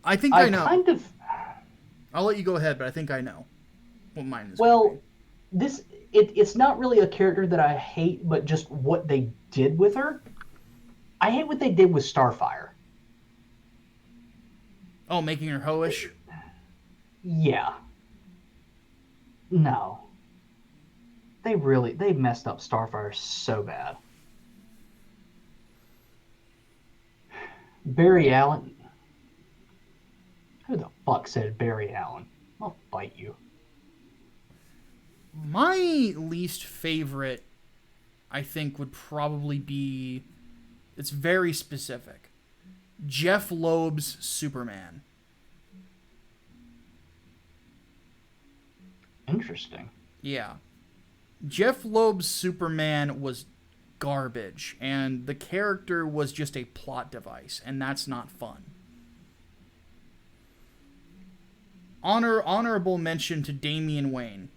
I think I I know. kind of I'll let you go ahead, but I think I know what mine is. well, it's not really a character that I hate, but just what they did with her. I hate what they did with Starfire. Oh, making her hoish? Yeah. No. They messed up Starfire so bad. Barry Allen. Who the fuck said Barry Allen? I'll fight you. My least favorite, I think, would probably be. It's very specific. Jeff Loeb's Superman. Interesting. Yeah. Jeff Loeb's Superman was garbage, and the character was just a plot device, and that's not fun. Honorable mention to Damian Wayne.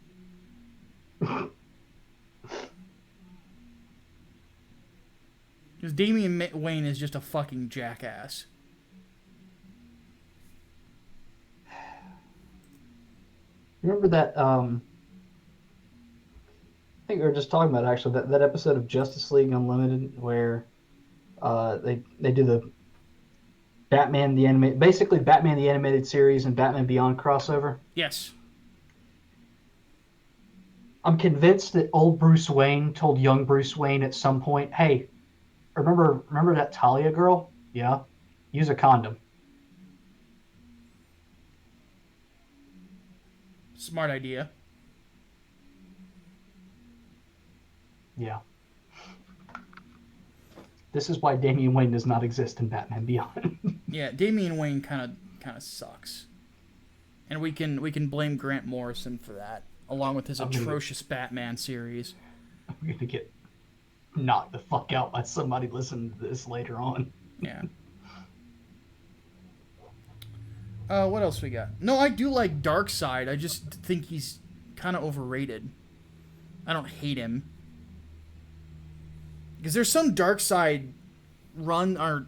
Because Damian Wayne is just a fucking jackass. Remember that? I think we were just talking about actually that episode of Justice League Unlimited where they do the basically Batman the animated series and Batman Beyond crossover. Yes. I'm convinced that old Bruce Wayne told young Bruce Wayne at some point, "Hey, remember that Talia girl? Yeah, use a condom." Smart idea. Yeah. This is why Damian Wayne does not exist in Batman Beyond. Yeah, Damian Wayne kind of sucks, and we can blame Grant Morrison for that, along with his atrocious Batman series. I'm gonna get knocked the fuck out by somebody listening to this later on. Yeah. What else we got? No, I do like Darkseid. I just think he's kind of overrated. I don't hate him. Because there's some Darkseid run or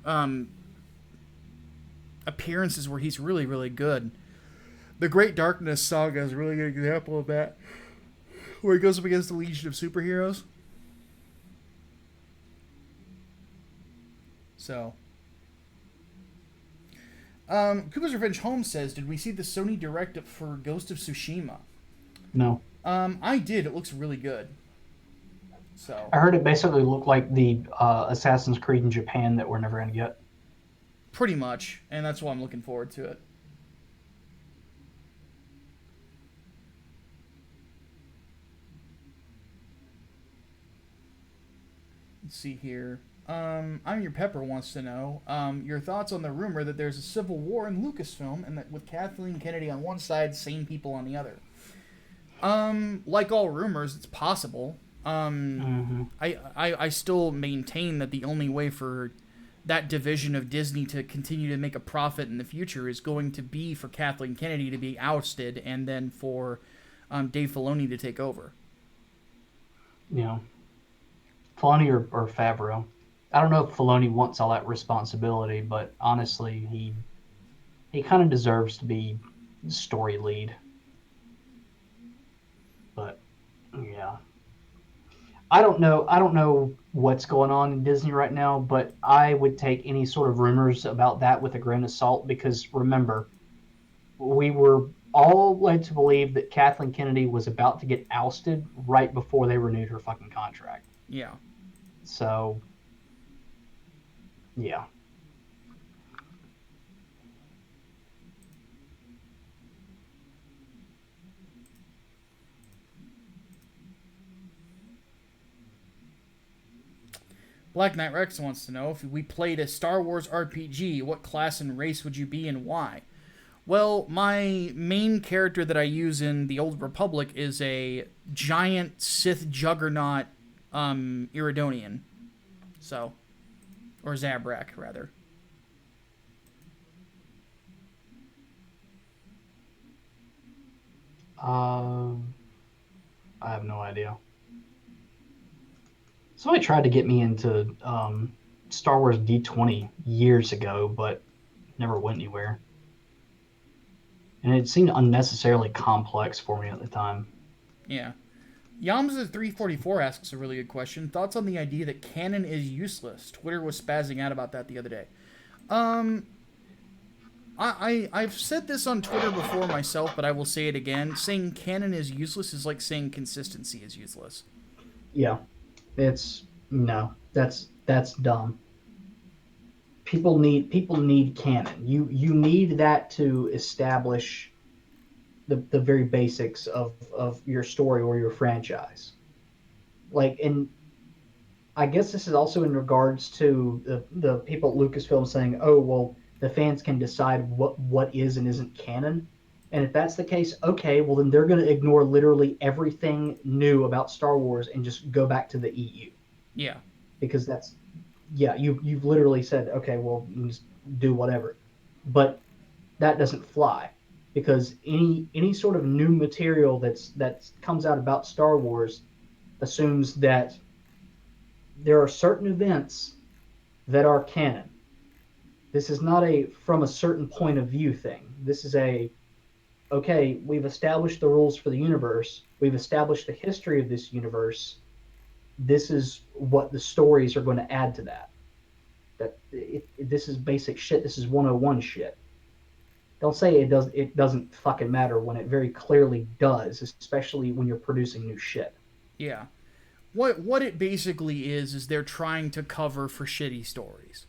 appearances where he's really, really good. The Great Darkness saga is a really good example of that. Where he goes up against the Legion of Superheroes. So... Cooper's Revenge Home says, did we see the Sony Direct for Ghost of Tsushima? No. I did. It looks really good. So I heard it basically looked like the Assassin's Creed in Japan that we're never going to get. Pretty much, and that's why I'm looking forward to it. Let's see here. I'm Your Pepper wants to know your thoughts on the rumor that there's a civil war in Lucasfilm and that with Kathleen Kennedy on one side, sane people on the other. Like all rumors, it's possible. I still maintain that the only way for that division of Disney to continue to make a profit in the future is going to be for Kathleen Kennedy to be ousted and then for Dave Filoni to take over. Yeah. Filoni or Favreau. I don't know if Filoni wants all that responsibility, but honestly, he kind of deserves to be story lead. But yeah, I don't know what's going on in Disney right now, but I would take any sort of rumors about that with a grain of salt because remember, we were all led to believe that Kathleen Kennedy was about to get ousted right before they renewed her fucking contract. Yeah. So. Yeah. Black Knight Rex wants to know if we played a Star Wars RPG, what class and race would you be and why? Well, my main character that I use in the Old Republic is a giant Sith juggernaut Iridonian. So, or Zabrak, rather. I have no idea. Somebody tried to get me into Star Wars D20 years ago, but never went anywhere. And it seemed unnecessarily complex for me at the time. Yeah. Yamza344 asks a really good question. Thoughts on the idea that canon is useless? Twitter was spazzing out about that the other day. I've said this on Twitter before myself, but I will say it again. Saying canon is useless is like saying consistency is useless. Yeah. That's dumb. People need canon. You need that to establish the very basics of your story or your franchise. Like, and I guess this is also in regards to the people at Lucasfilm saying, oh, well, the fans can decide what is and isn't canon. And if that's the case, okay, well, then they're going to ignore literally everything new about Star Wars and just go back to the EU. Yeah. Because you've literally said, okay, well, you just do whatever. But that doesn't fly. Because any sort of new material that comes out about Star Wars assumes that there are certain events that are canon. This is not a from a certain point of view thing. This is okay, we've established the rules for the universe. We've established the history of this universe. This is what the stories are going to add to that. This is basic shit. This is 101 shit. Don't say it doesn't fucking matter when it very clearly does, especially when you're producing new shit. Yeah. What it basically is they're trying to cover for shitty stories.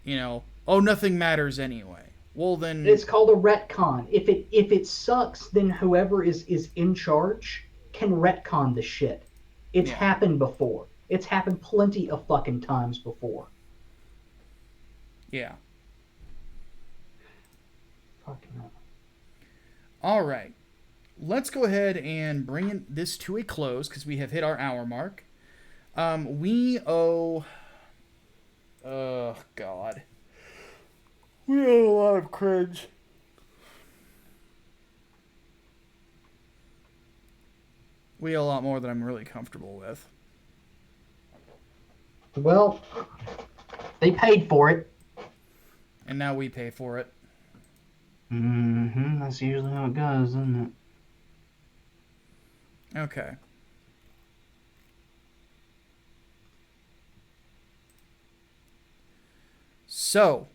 You know, oh, nothing matters anyway. Well, then It's called a retcon. If it sucks, then whoever is in charge can retcon the shit. It's Yeah. happened before. It's happened plenty of fucking times before. yeah. Fucking hell. All right. Let's go ahead and bring this to a close because we have hit our hour mark. We owe. Oh, God. We owe a lot of cringe. We owe a lot more than I'm really comfortable with. Well, they paid for it. And now we pay for it. Mm-hmm. That's usually how it goes, isn't it? Okay. So,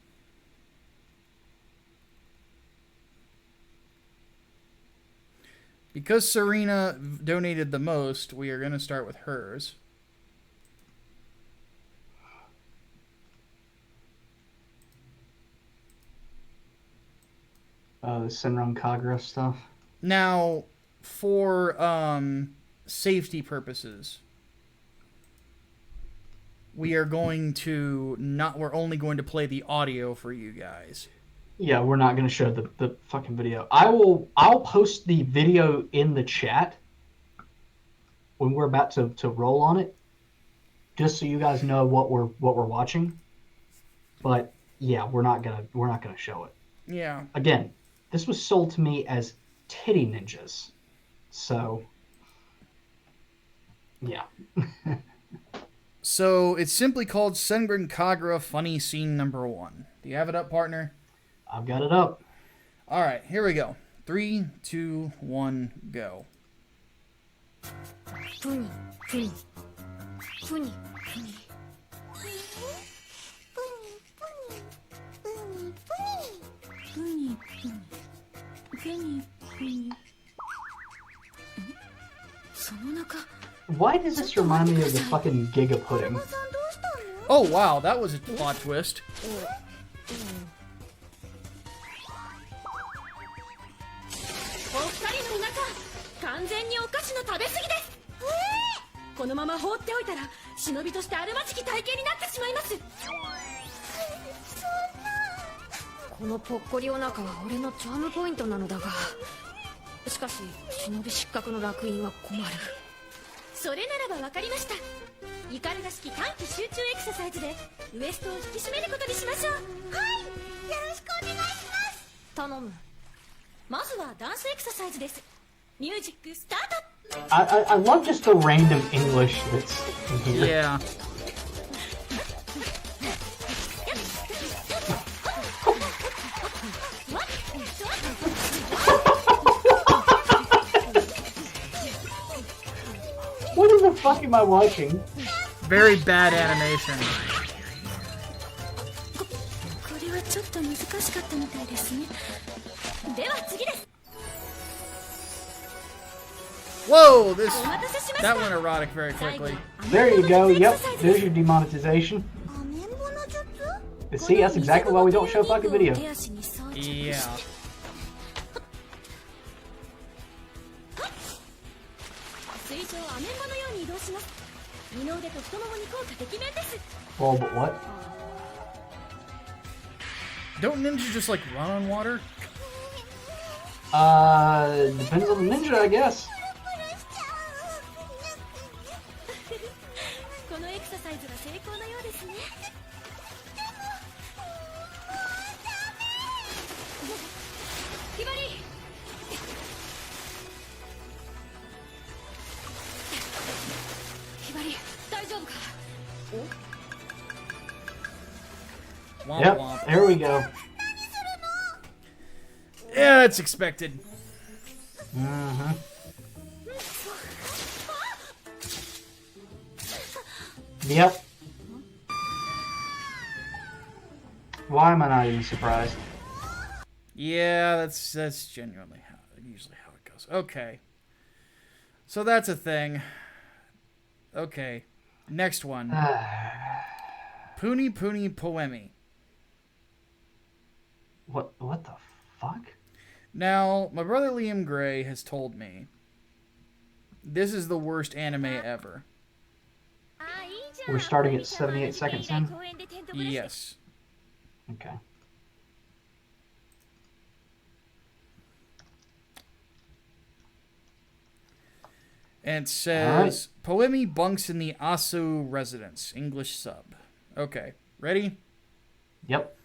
because Serena donated the most, we are going to start with hers. The Senran Kagura stuff. Now, for safety purposes, we're only going to play the audio for you guys. Yeah, we're not going to show the fucking video. I'll post the video in the chat when we're about to roll on it, just so you guys know what we're watching. But yeah, we're not gonna show it. Yeah. Again, this was sold to me as titty ninjas, so yeah. So it's simply called Senran Kagura Funny Scene Number 1. Do you have it up, partner? I've got it up. All right, here we go. 3, 2, 1, go. Funny, funny, funny, funny. Why does this remind me of the fucking Giga Pudding? Oh, wow, that was a plot twist. このまま放っておいたら忍びとしてあるまじき体型になってしまいます。このぽっこりお腹は俺のチャームポイントなのだが、しかし忍び失格の烙印は困る。それならばわかりました。イカルガ式短期集中エクササイズでウエストを引き締めることにしましょう。はい、よろしくお願いします。頼む。まずはダンスエクササイズです。ミュージックスタート。 I love just the random English that's in here. Yeah. What in the fuck am I watching? Very bad animation. これはちょっと難しかったみたいですね。では次です。 Whoa, that went erotic very quickly. There you go. Yep, there's your demonetization. See, that's exactly why we don't show fucking video. Yeah. Well, but what? Don't ninjas just like run on water? Depends on the ninja, I guess. Womp Yep, womp. there we go. Yeah, it's expected. Uh-huh. Yep. Why am I not even surprised? Yeah, that's genuinely usually how it goes. Okay. So that's a thing. Okay. Next one. Puni Puni Poemi. What the fuck? Now, my brother Liam Gray has told me this is the worst anime ever. We're starting at 78 seconds in? Yes. Okay. And it says, Poemi bunks in the Asu residence. English sub. Okay. Ready? Yep.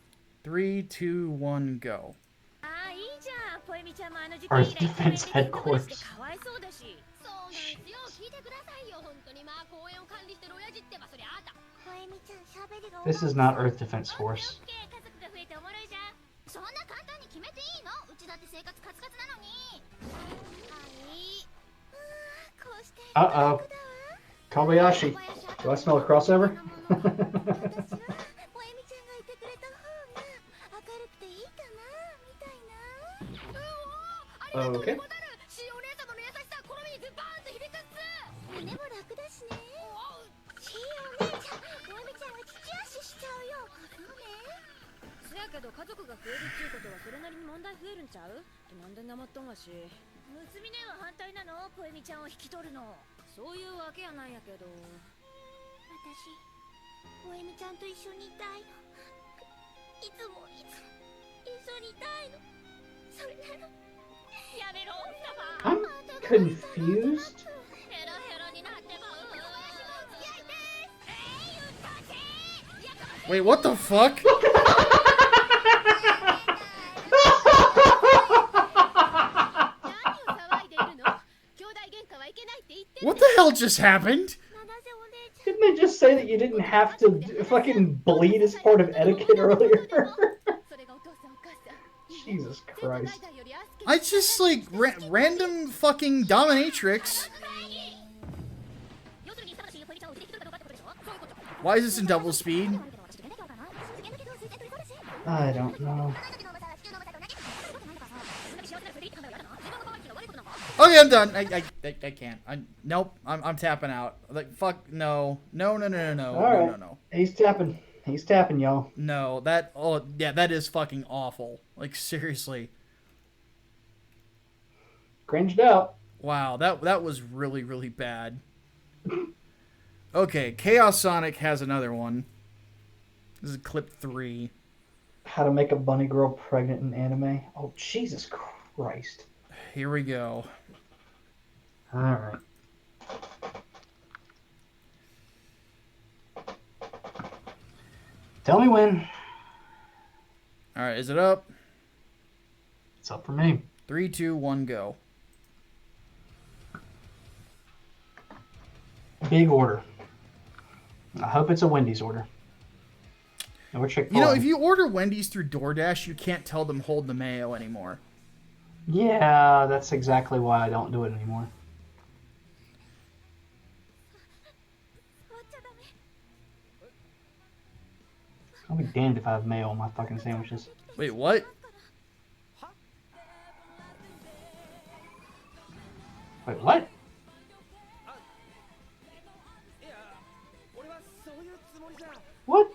3, 2, 1, go. Earth Defense Headquarters. This is not Earth Defense Force. Uh-oh. Kobayashi. Do I smell a crossover? Okay. I'm confused. Wait, what the fuck? What the hell just happened? Didn't they just say that you didn't have to fucking bleed as part of etiquette earlier? Jesus Christ. I just, like, random fucking dominatrix. Why is this in double speed? I don't know. Okay, I'm done. I can't. Nope. I'm tapping out. Like, fuck, no. No. All right. No. He's tapping. He's tapping, y'all. No, that is fucking awful. Like, seriously. Cringed out. Wow, that was really, really bad. Okay, Chaos Sonic has another one. This is clip 3. How to make a bunny girl pregnant in anime. Oh, Jesus Christ. Here we go. All right. Tell me when. All right, is it up? It's up for me. 3, 2, 1, go. Big order. I hope it's a Wendy's order. Or Chick-fil-A. You know, if you order Wendy's through DoorDash, you can't tell them hold the mayo anymore. Yeah, that's exactly why I don't do it anymore. I'll be damned if I have mayo on my fucking sandwiches. Wait, what? Wait, what? What?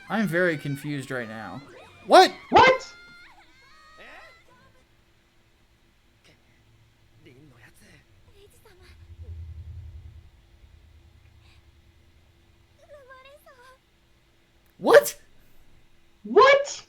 I'm very confused right now. What? What? What? What?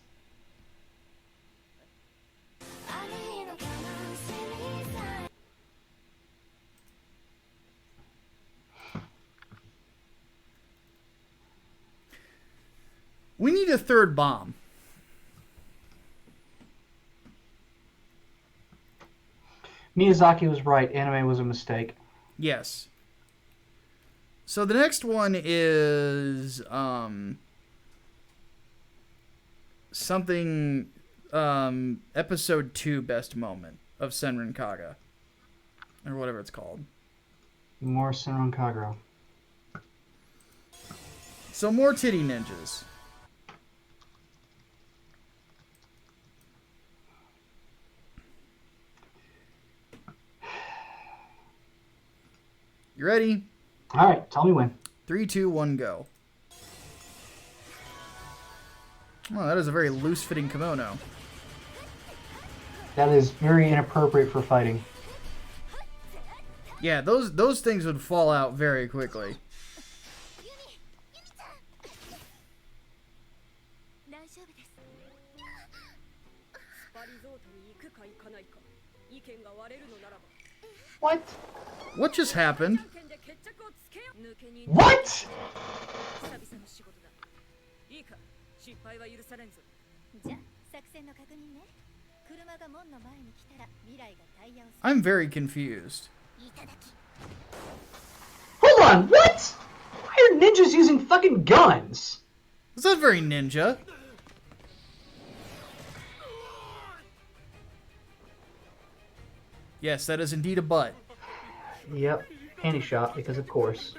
We need a third bomb. Miyazaki was right. Anime was a mistake. Yes. So the next one is something episode 2 best moment of Senran Kaga or whatever it's called. More Senran Kagura. So more titty ninjas. You ready? All right, tell me when. 3, 2, 1, go. Well, that is a very loose-fitting kimono. That is very inappropriate for fighting. Yeah, those things would fall out very quickly. What? What just happened? What? I'm very confused. Hold on, what? Why are ninjas using fucking guns? Is that very ninja? Yes, that is indeed a butt. Yep, panty shot, because of course.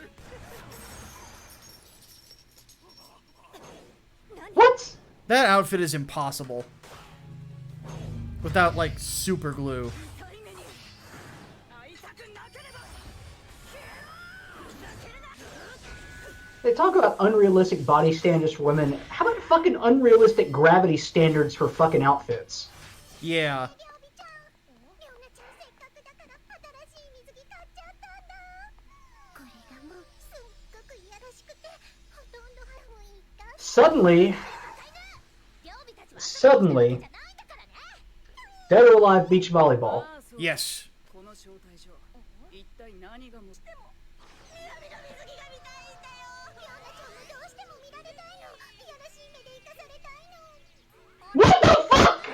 What? That outfit is impossible. Without, like, super glue. They talk about unrealistic body standards for women. How about fucking unrealistic gravity standards for fucking outfits? Yeah. Suddenly, Dead or Alive beach volleyball. Yes. What the fuck?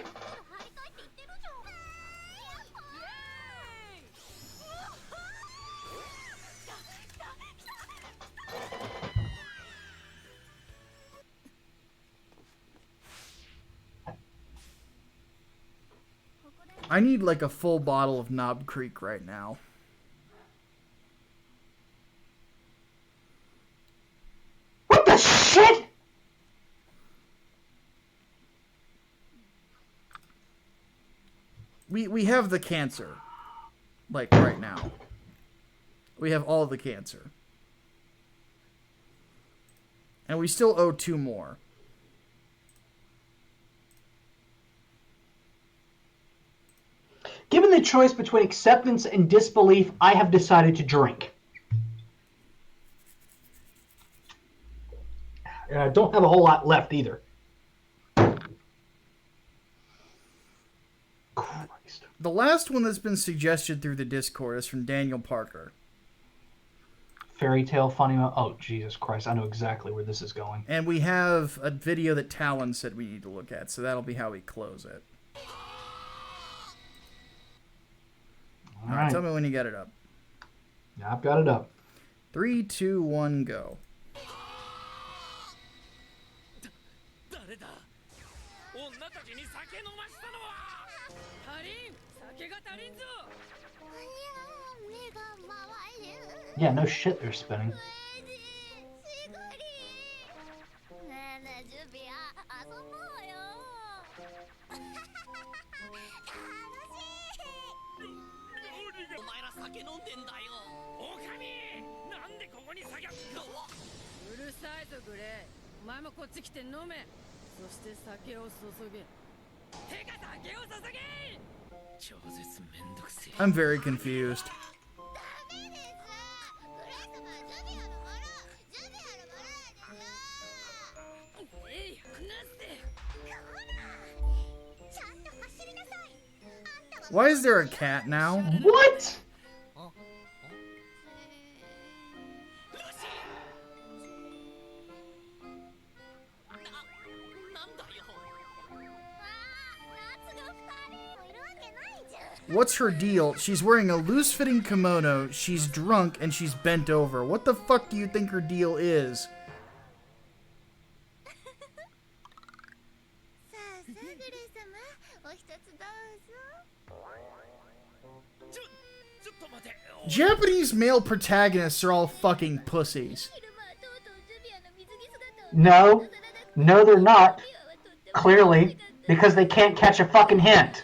I need like a full bottle of Knob Creek right now. What the shit? We have the cancer. Like right now. We have all the cancer. And we still owe 2 more. Given the choice between acceptance and disbelief, I have decided to drink. And I don't have a whole lot left either. Christ. The last one that's been suggested through the Discord is from Daniel Parker. Fairy tale funny. Oh, Jesus Christ. I know exactly where this is going. And we have a video that Talon said we need to look at, so that'll be how we close it. All right, tell me when you get it up. Yeah, I've got it up. 3, 2, 1, go. Yeah, no shit they're spinning. I'm very confused. Why is there a cat now? What? What's her deal? She's wearing a loose-fitting kimono, she's drunk, and she's bent over. What the fuck do you think her deal is? Japanese male protagonists are all fucking pussies. No. No, they're not. Clearly. Because they can't catch a fucking hint.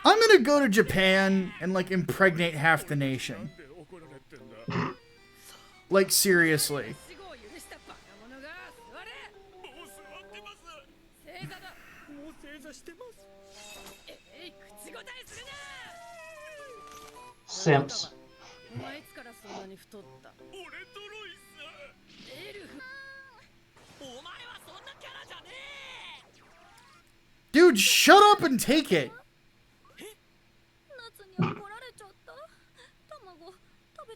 I'm gonna go to Japan and, like, impregnate half the nation. Like, seriously. Simps. Dude, shut up and take it.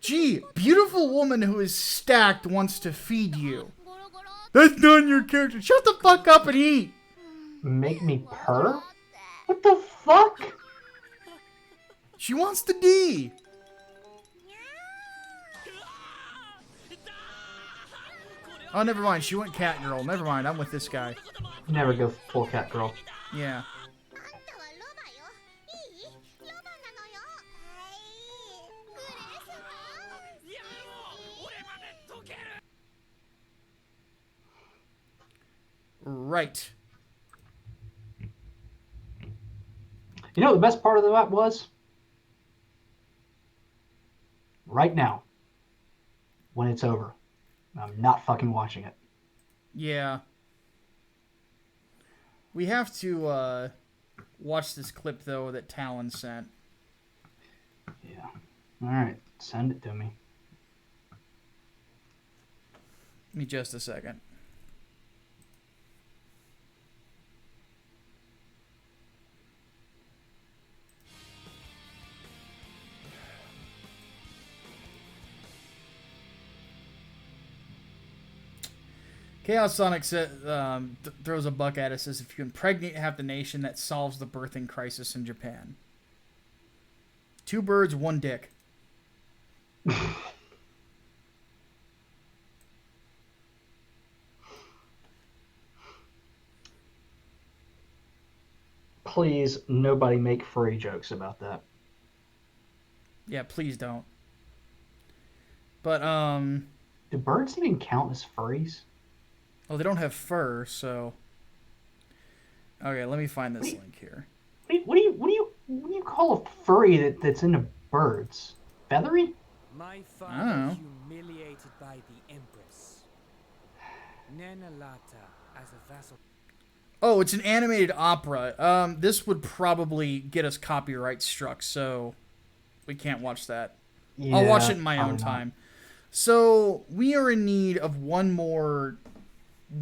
Gee, beautiful woman who is stacked wants to feed you. That's not in your character. Shut the fuck up and eat. Make me purr? What the fuck? She wants the D. Oh, never mind. She went cat girl. Never mind. I'm with this guy. Never go full cat girl. Yeah. Right. You know what the best part of that was? Right now. When it's over. I'm not fucking watching it. Yeah. We have to watch this clip, though, that Talon sent. Yeah. Alright. Send it to me. Give me just a second. Chaos Sonic throws a buck at us, says, if you impregnate half the nation, that solves the birthing crisis in Japan. 2 birds, 1 dick. Please, nobody make furry jokes about that. Yeah, please don't. But, Do birds even count as furries? oh, they don't have fur, so... Okay, let me find this link here. What do you call a furry that's into birds? Feathery? My I father don't know. humiliated by the Empress. Nanalata as a vassal. Oh, it's an animated opera. This would probably get us copyright struck, so we can't watch that. Yeah, I'll watch it in my own probably not. time. So, we are in need of one more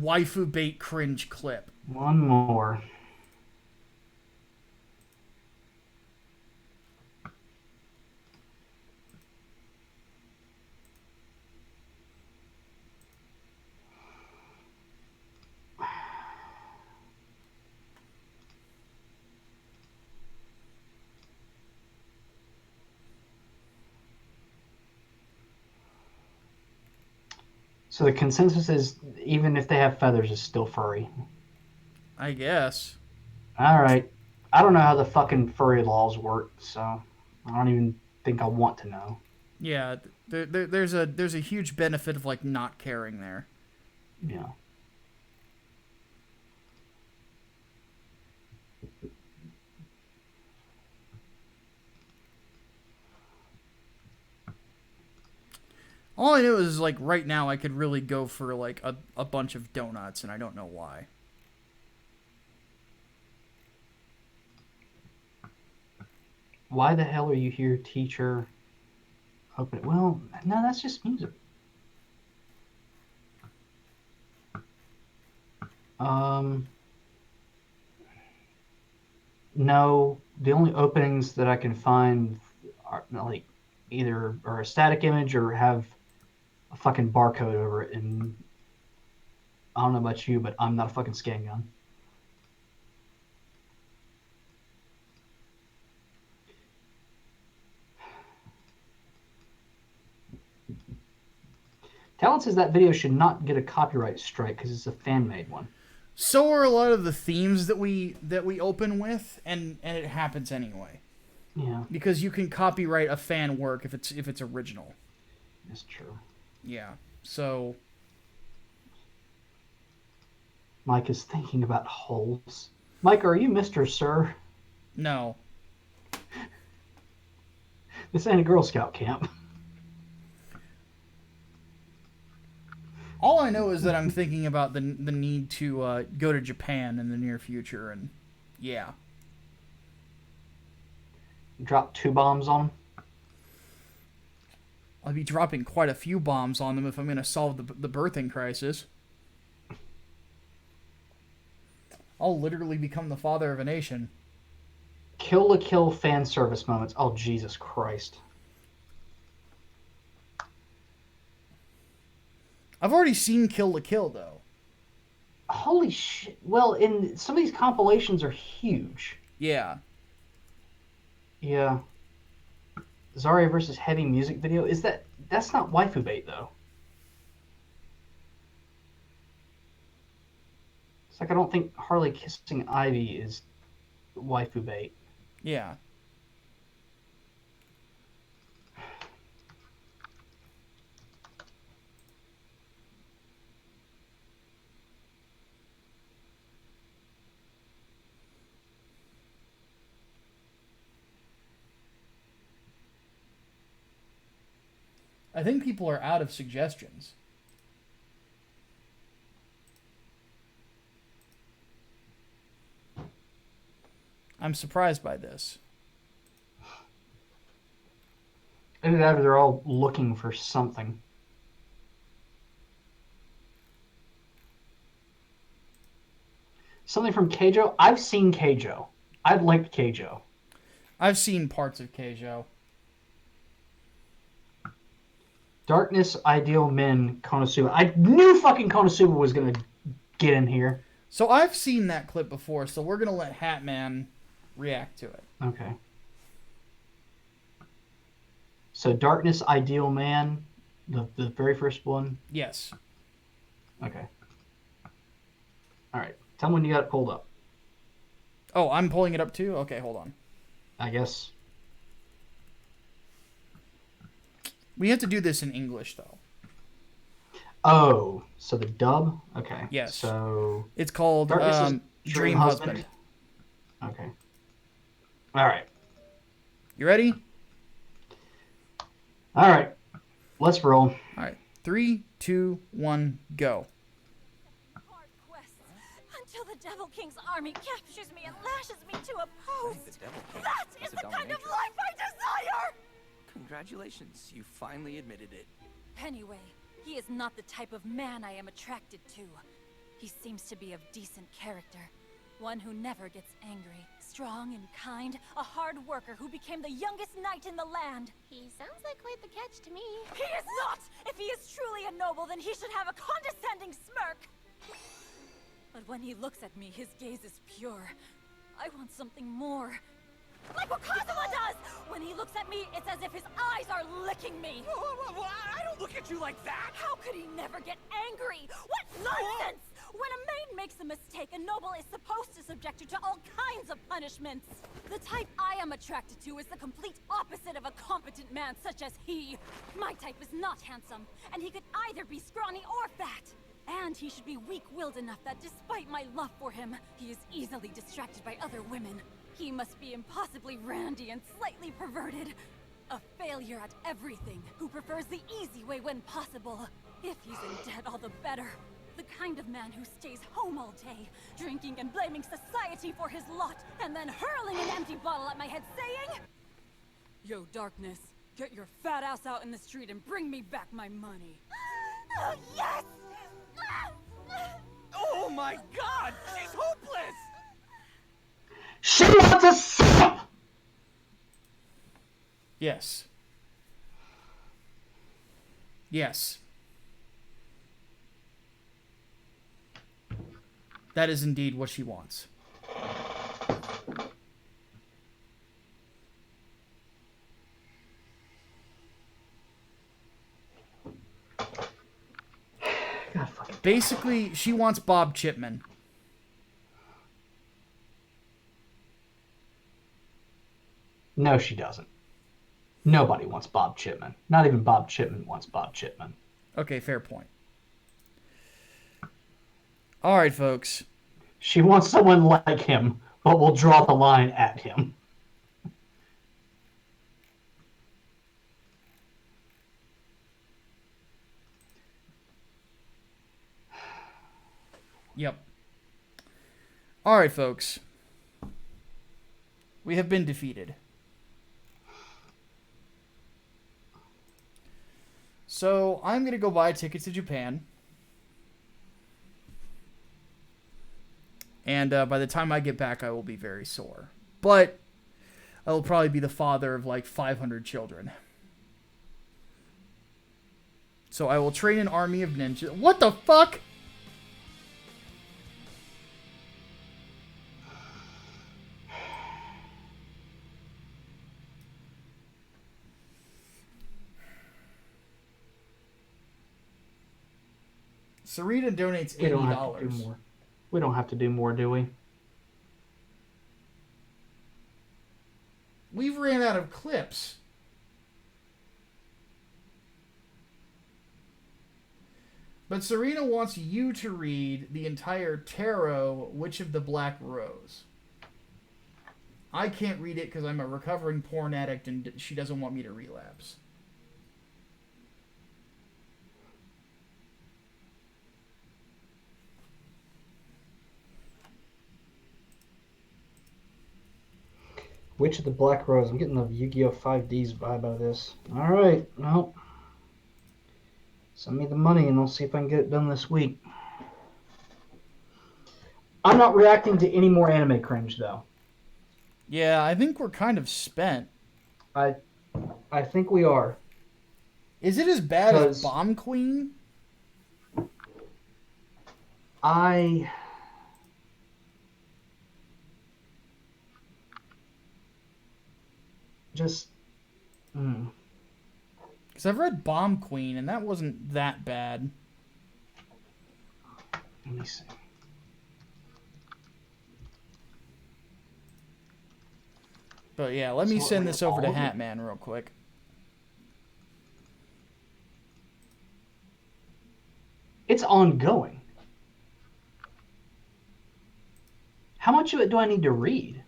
waifu bait cringe clip. One more. So the consensus is, even if they have feathers, it's still furry. I guess. Alright. I don't know how the fucking furry laws work, so I don't even think I want to know. Yeah, there's a huge benefit of, like, not caring there. Yeah. All I know is, like, right now I could really go for, like, a bunch of donuts, and I don't know why. Why the hell are you here, teacher? Open it. Well, no, that's just music. No, the only openings that I can find are like either are a static image or have a fucking barcode over it, and I don't know about you, but I'm not a fucking scan gun. Talent says that video should not get a copyright strike because it's a fan-made one. So are a lot of the themes that we open with, and it happens anyway. Yeah, Because you can copyright a fan work if it's original. that's true. Yeah. So Mike is thinking about holes. Mike, are you Mr. Sir? no. This ain't a Girl Scout camp. All I know is that I'm thinking about the need to go to Japan in the near future, and yeah. Drop 2 bombs on them. I'll be dropping quite a few bombs on them if I'm going to solve the birthing crisis. I'll literally become the father of a nation. Kill la Kill fan service moments. Oh, Jesus Christ. I've already seen Kill la Kill, though. Holy shit. Well, in some of these compilations are huge. Yeah. Yeah. Zarya versus Heavy music video. That's not waifu bait, though. It's like I don't think Harley kissing Ivy is waifu bait. Yeah. I think people are out of suggestions. I'm surprised by this. Either that or they're all looking for something. Something from Keijo? I've seen Keijo. I liked Keijo. I've seen parts of Keijo. Darkness, Ideal Men, Konosuba. I knew fucking Konosuba was going to get in here. So I've seen that clip before, so we're going to let Hatman react to it. Okay. So Darkness, Ideal Man, the very first one? Yes. Okay. Alright. Tell me when you got it pulled up. Oh, I'm pulling it up too? Okay, hold on. I guess. We have to do this in English, though. Oh, so the dub? Okay. Yes. So It's called Darkness is Dream Husband. Okay. Alright. You ready? Alright. Let's roll. All right. 3, 2, 1, go. Hard quests until the Devil King's army captures me and lashes me to a post. That is the kind of life I desire! Congratulations, you finally admitted it. Anyway, he is not the type of man I am attracted to. He seems to be of decent character. One who never gets angry. Strong and kind. A hard worker who became the youngest knight in the land. He sounds like quite the catch to me. He is not! If he is truly a noble, then he should have a condescending smirk. But when he looks at me, his gaze is pure. I want something more. Like what Kazuma does! When he looks at me, it's as if his eyes are licking me! I don't look at you like that! How could he never get angry? What nonsense! When a maid makes a mistake, a noble is supposed to subject her to all kinds of punishments. The type I am attracted to is the complete opposite of a competent man such as he. My type is not handsome, and he could either be scrawny or fat. And he should be weak-willed enough that despite my love for him, he is easily distracted by other women. He must be impossibly randy and slightly perverted. A failure at everything, who prefers the easy way when possible. If he's in debt, all the better. The kind of man who stays home all day, drinking and blaming society for his lot, and then hurling an empty bottle at my head saying, "Yo, Darkness, get your fat ass out in the street and bring me back my money." Oh, yes! Oh my god! She's hopeless! She wants a stop! Yes. Yes. That is indeed what she wants. God fucking. Basically, she wants Bob Chipman. No, she doesn't. Nobody wants Bob Chipman. Not even Bob Chipman wants Bob Chipman. Okay, fair point. All right, folks. She wants someone like him, but will draw the line at him. Yep. All right, folks. We have been defeated. So I'm going to go buy tickets to Japan. And by the time I get back, I will be very sore. But I will probably be the father of like 500 children. So I will train an army of ninjas. What the fuck? Sarita donates $80. We don't have to do more. We don't have to do more, do we? We've ran out of clips. But Serena wants you to read the entire tarot, Witch of the Black Rose. I can't read it because I'm a recovering porn addict and she doesn't want me to relapse. Witch of the Black Rose. I'm getting the Yu-Gi-Oh! 5Ds vibe out of this. Alright, well. Send me the money and I'll see if I can get it done this week. I'm not reacting to any more anime cringe, though. Yeah, I think we're kind of spent. I think we are. Is it as bad as Bomb Queen? I just... Because I've read Bomb Queen, and that wasn't that bad. Let me see. But yeah, let me send this over to Hatman real quick. It's ongoing. How much of it do I need to read?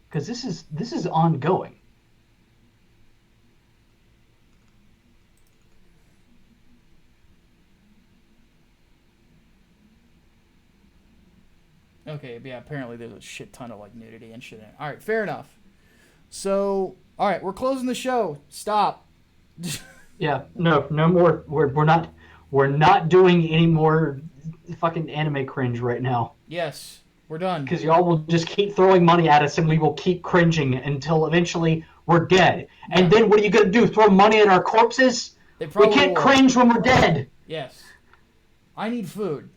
Because this is ongoing. Okay, yeah, apparently there's a shit ton of like nudity and shit in it. Alright, fair enough. So, alright, we're closing the show. Stop. Yeah, no more. We're not doing any more fucking anime cringe right now. Yes, we're done. Because y'all will just keep throwing money at us and we will keep cringing until eventually we're dead. And then what are you going to do? Throw money at our corpses? We can't cringe when we're dead. Yes. I need food.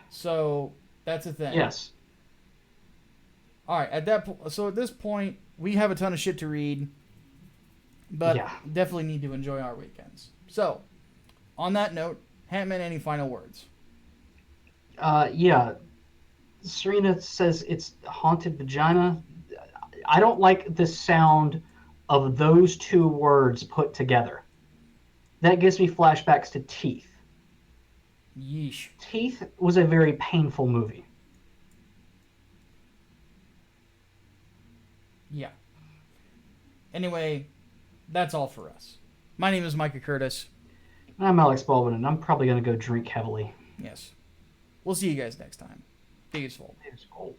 So, that's a thing. Yes. Alright, at this point, we have a ton of shit to read. But definitely need to enjoy our weekends. So, on that note, Hatman, any final words? Yeah. Serena says it's haunted vagina. I don't like the sound of those two words put together. That gives me flashbacks to Teeth. Yeesh. Teeth was a very painful movie. Yeah. Anyway, that's all for us. My name is Micah Curtis. I'm Alex Baldwin, and I'm probably going to go drink heavily. Yes. We'll see you guys next time. Peaceful. Peaceful.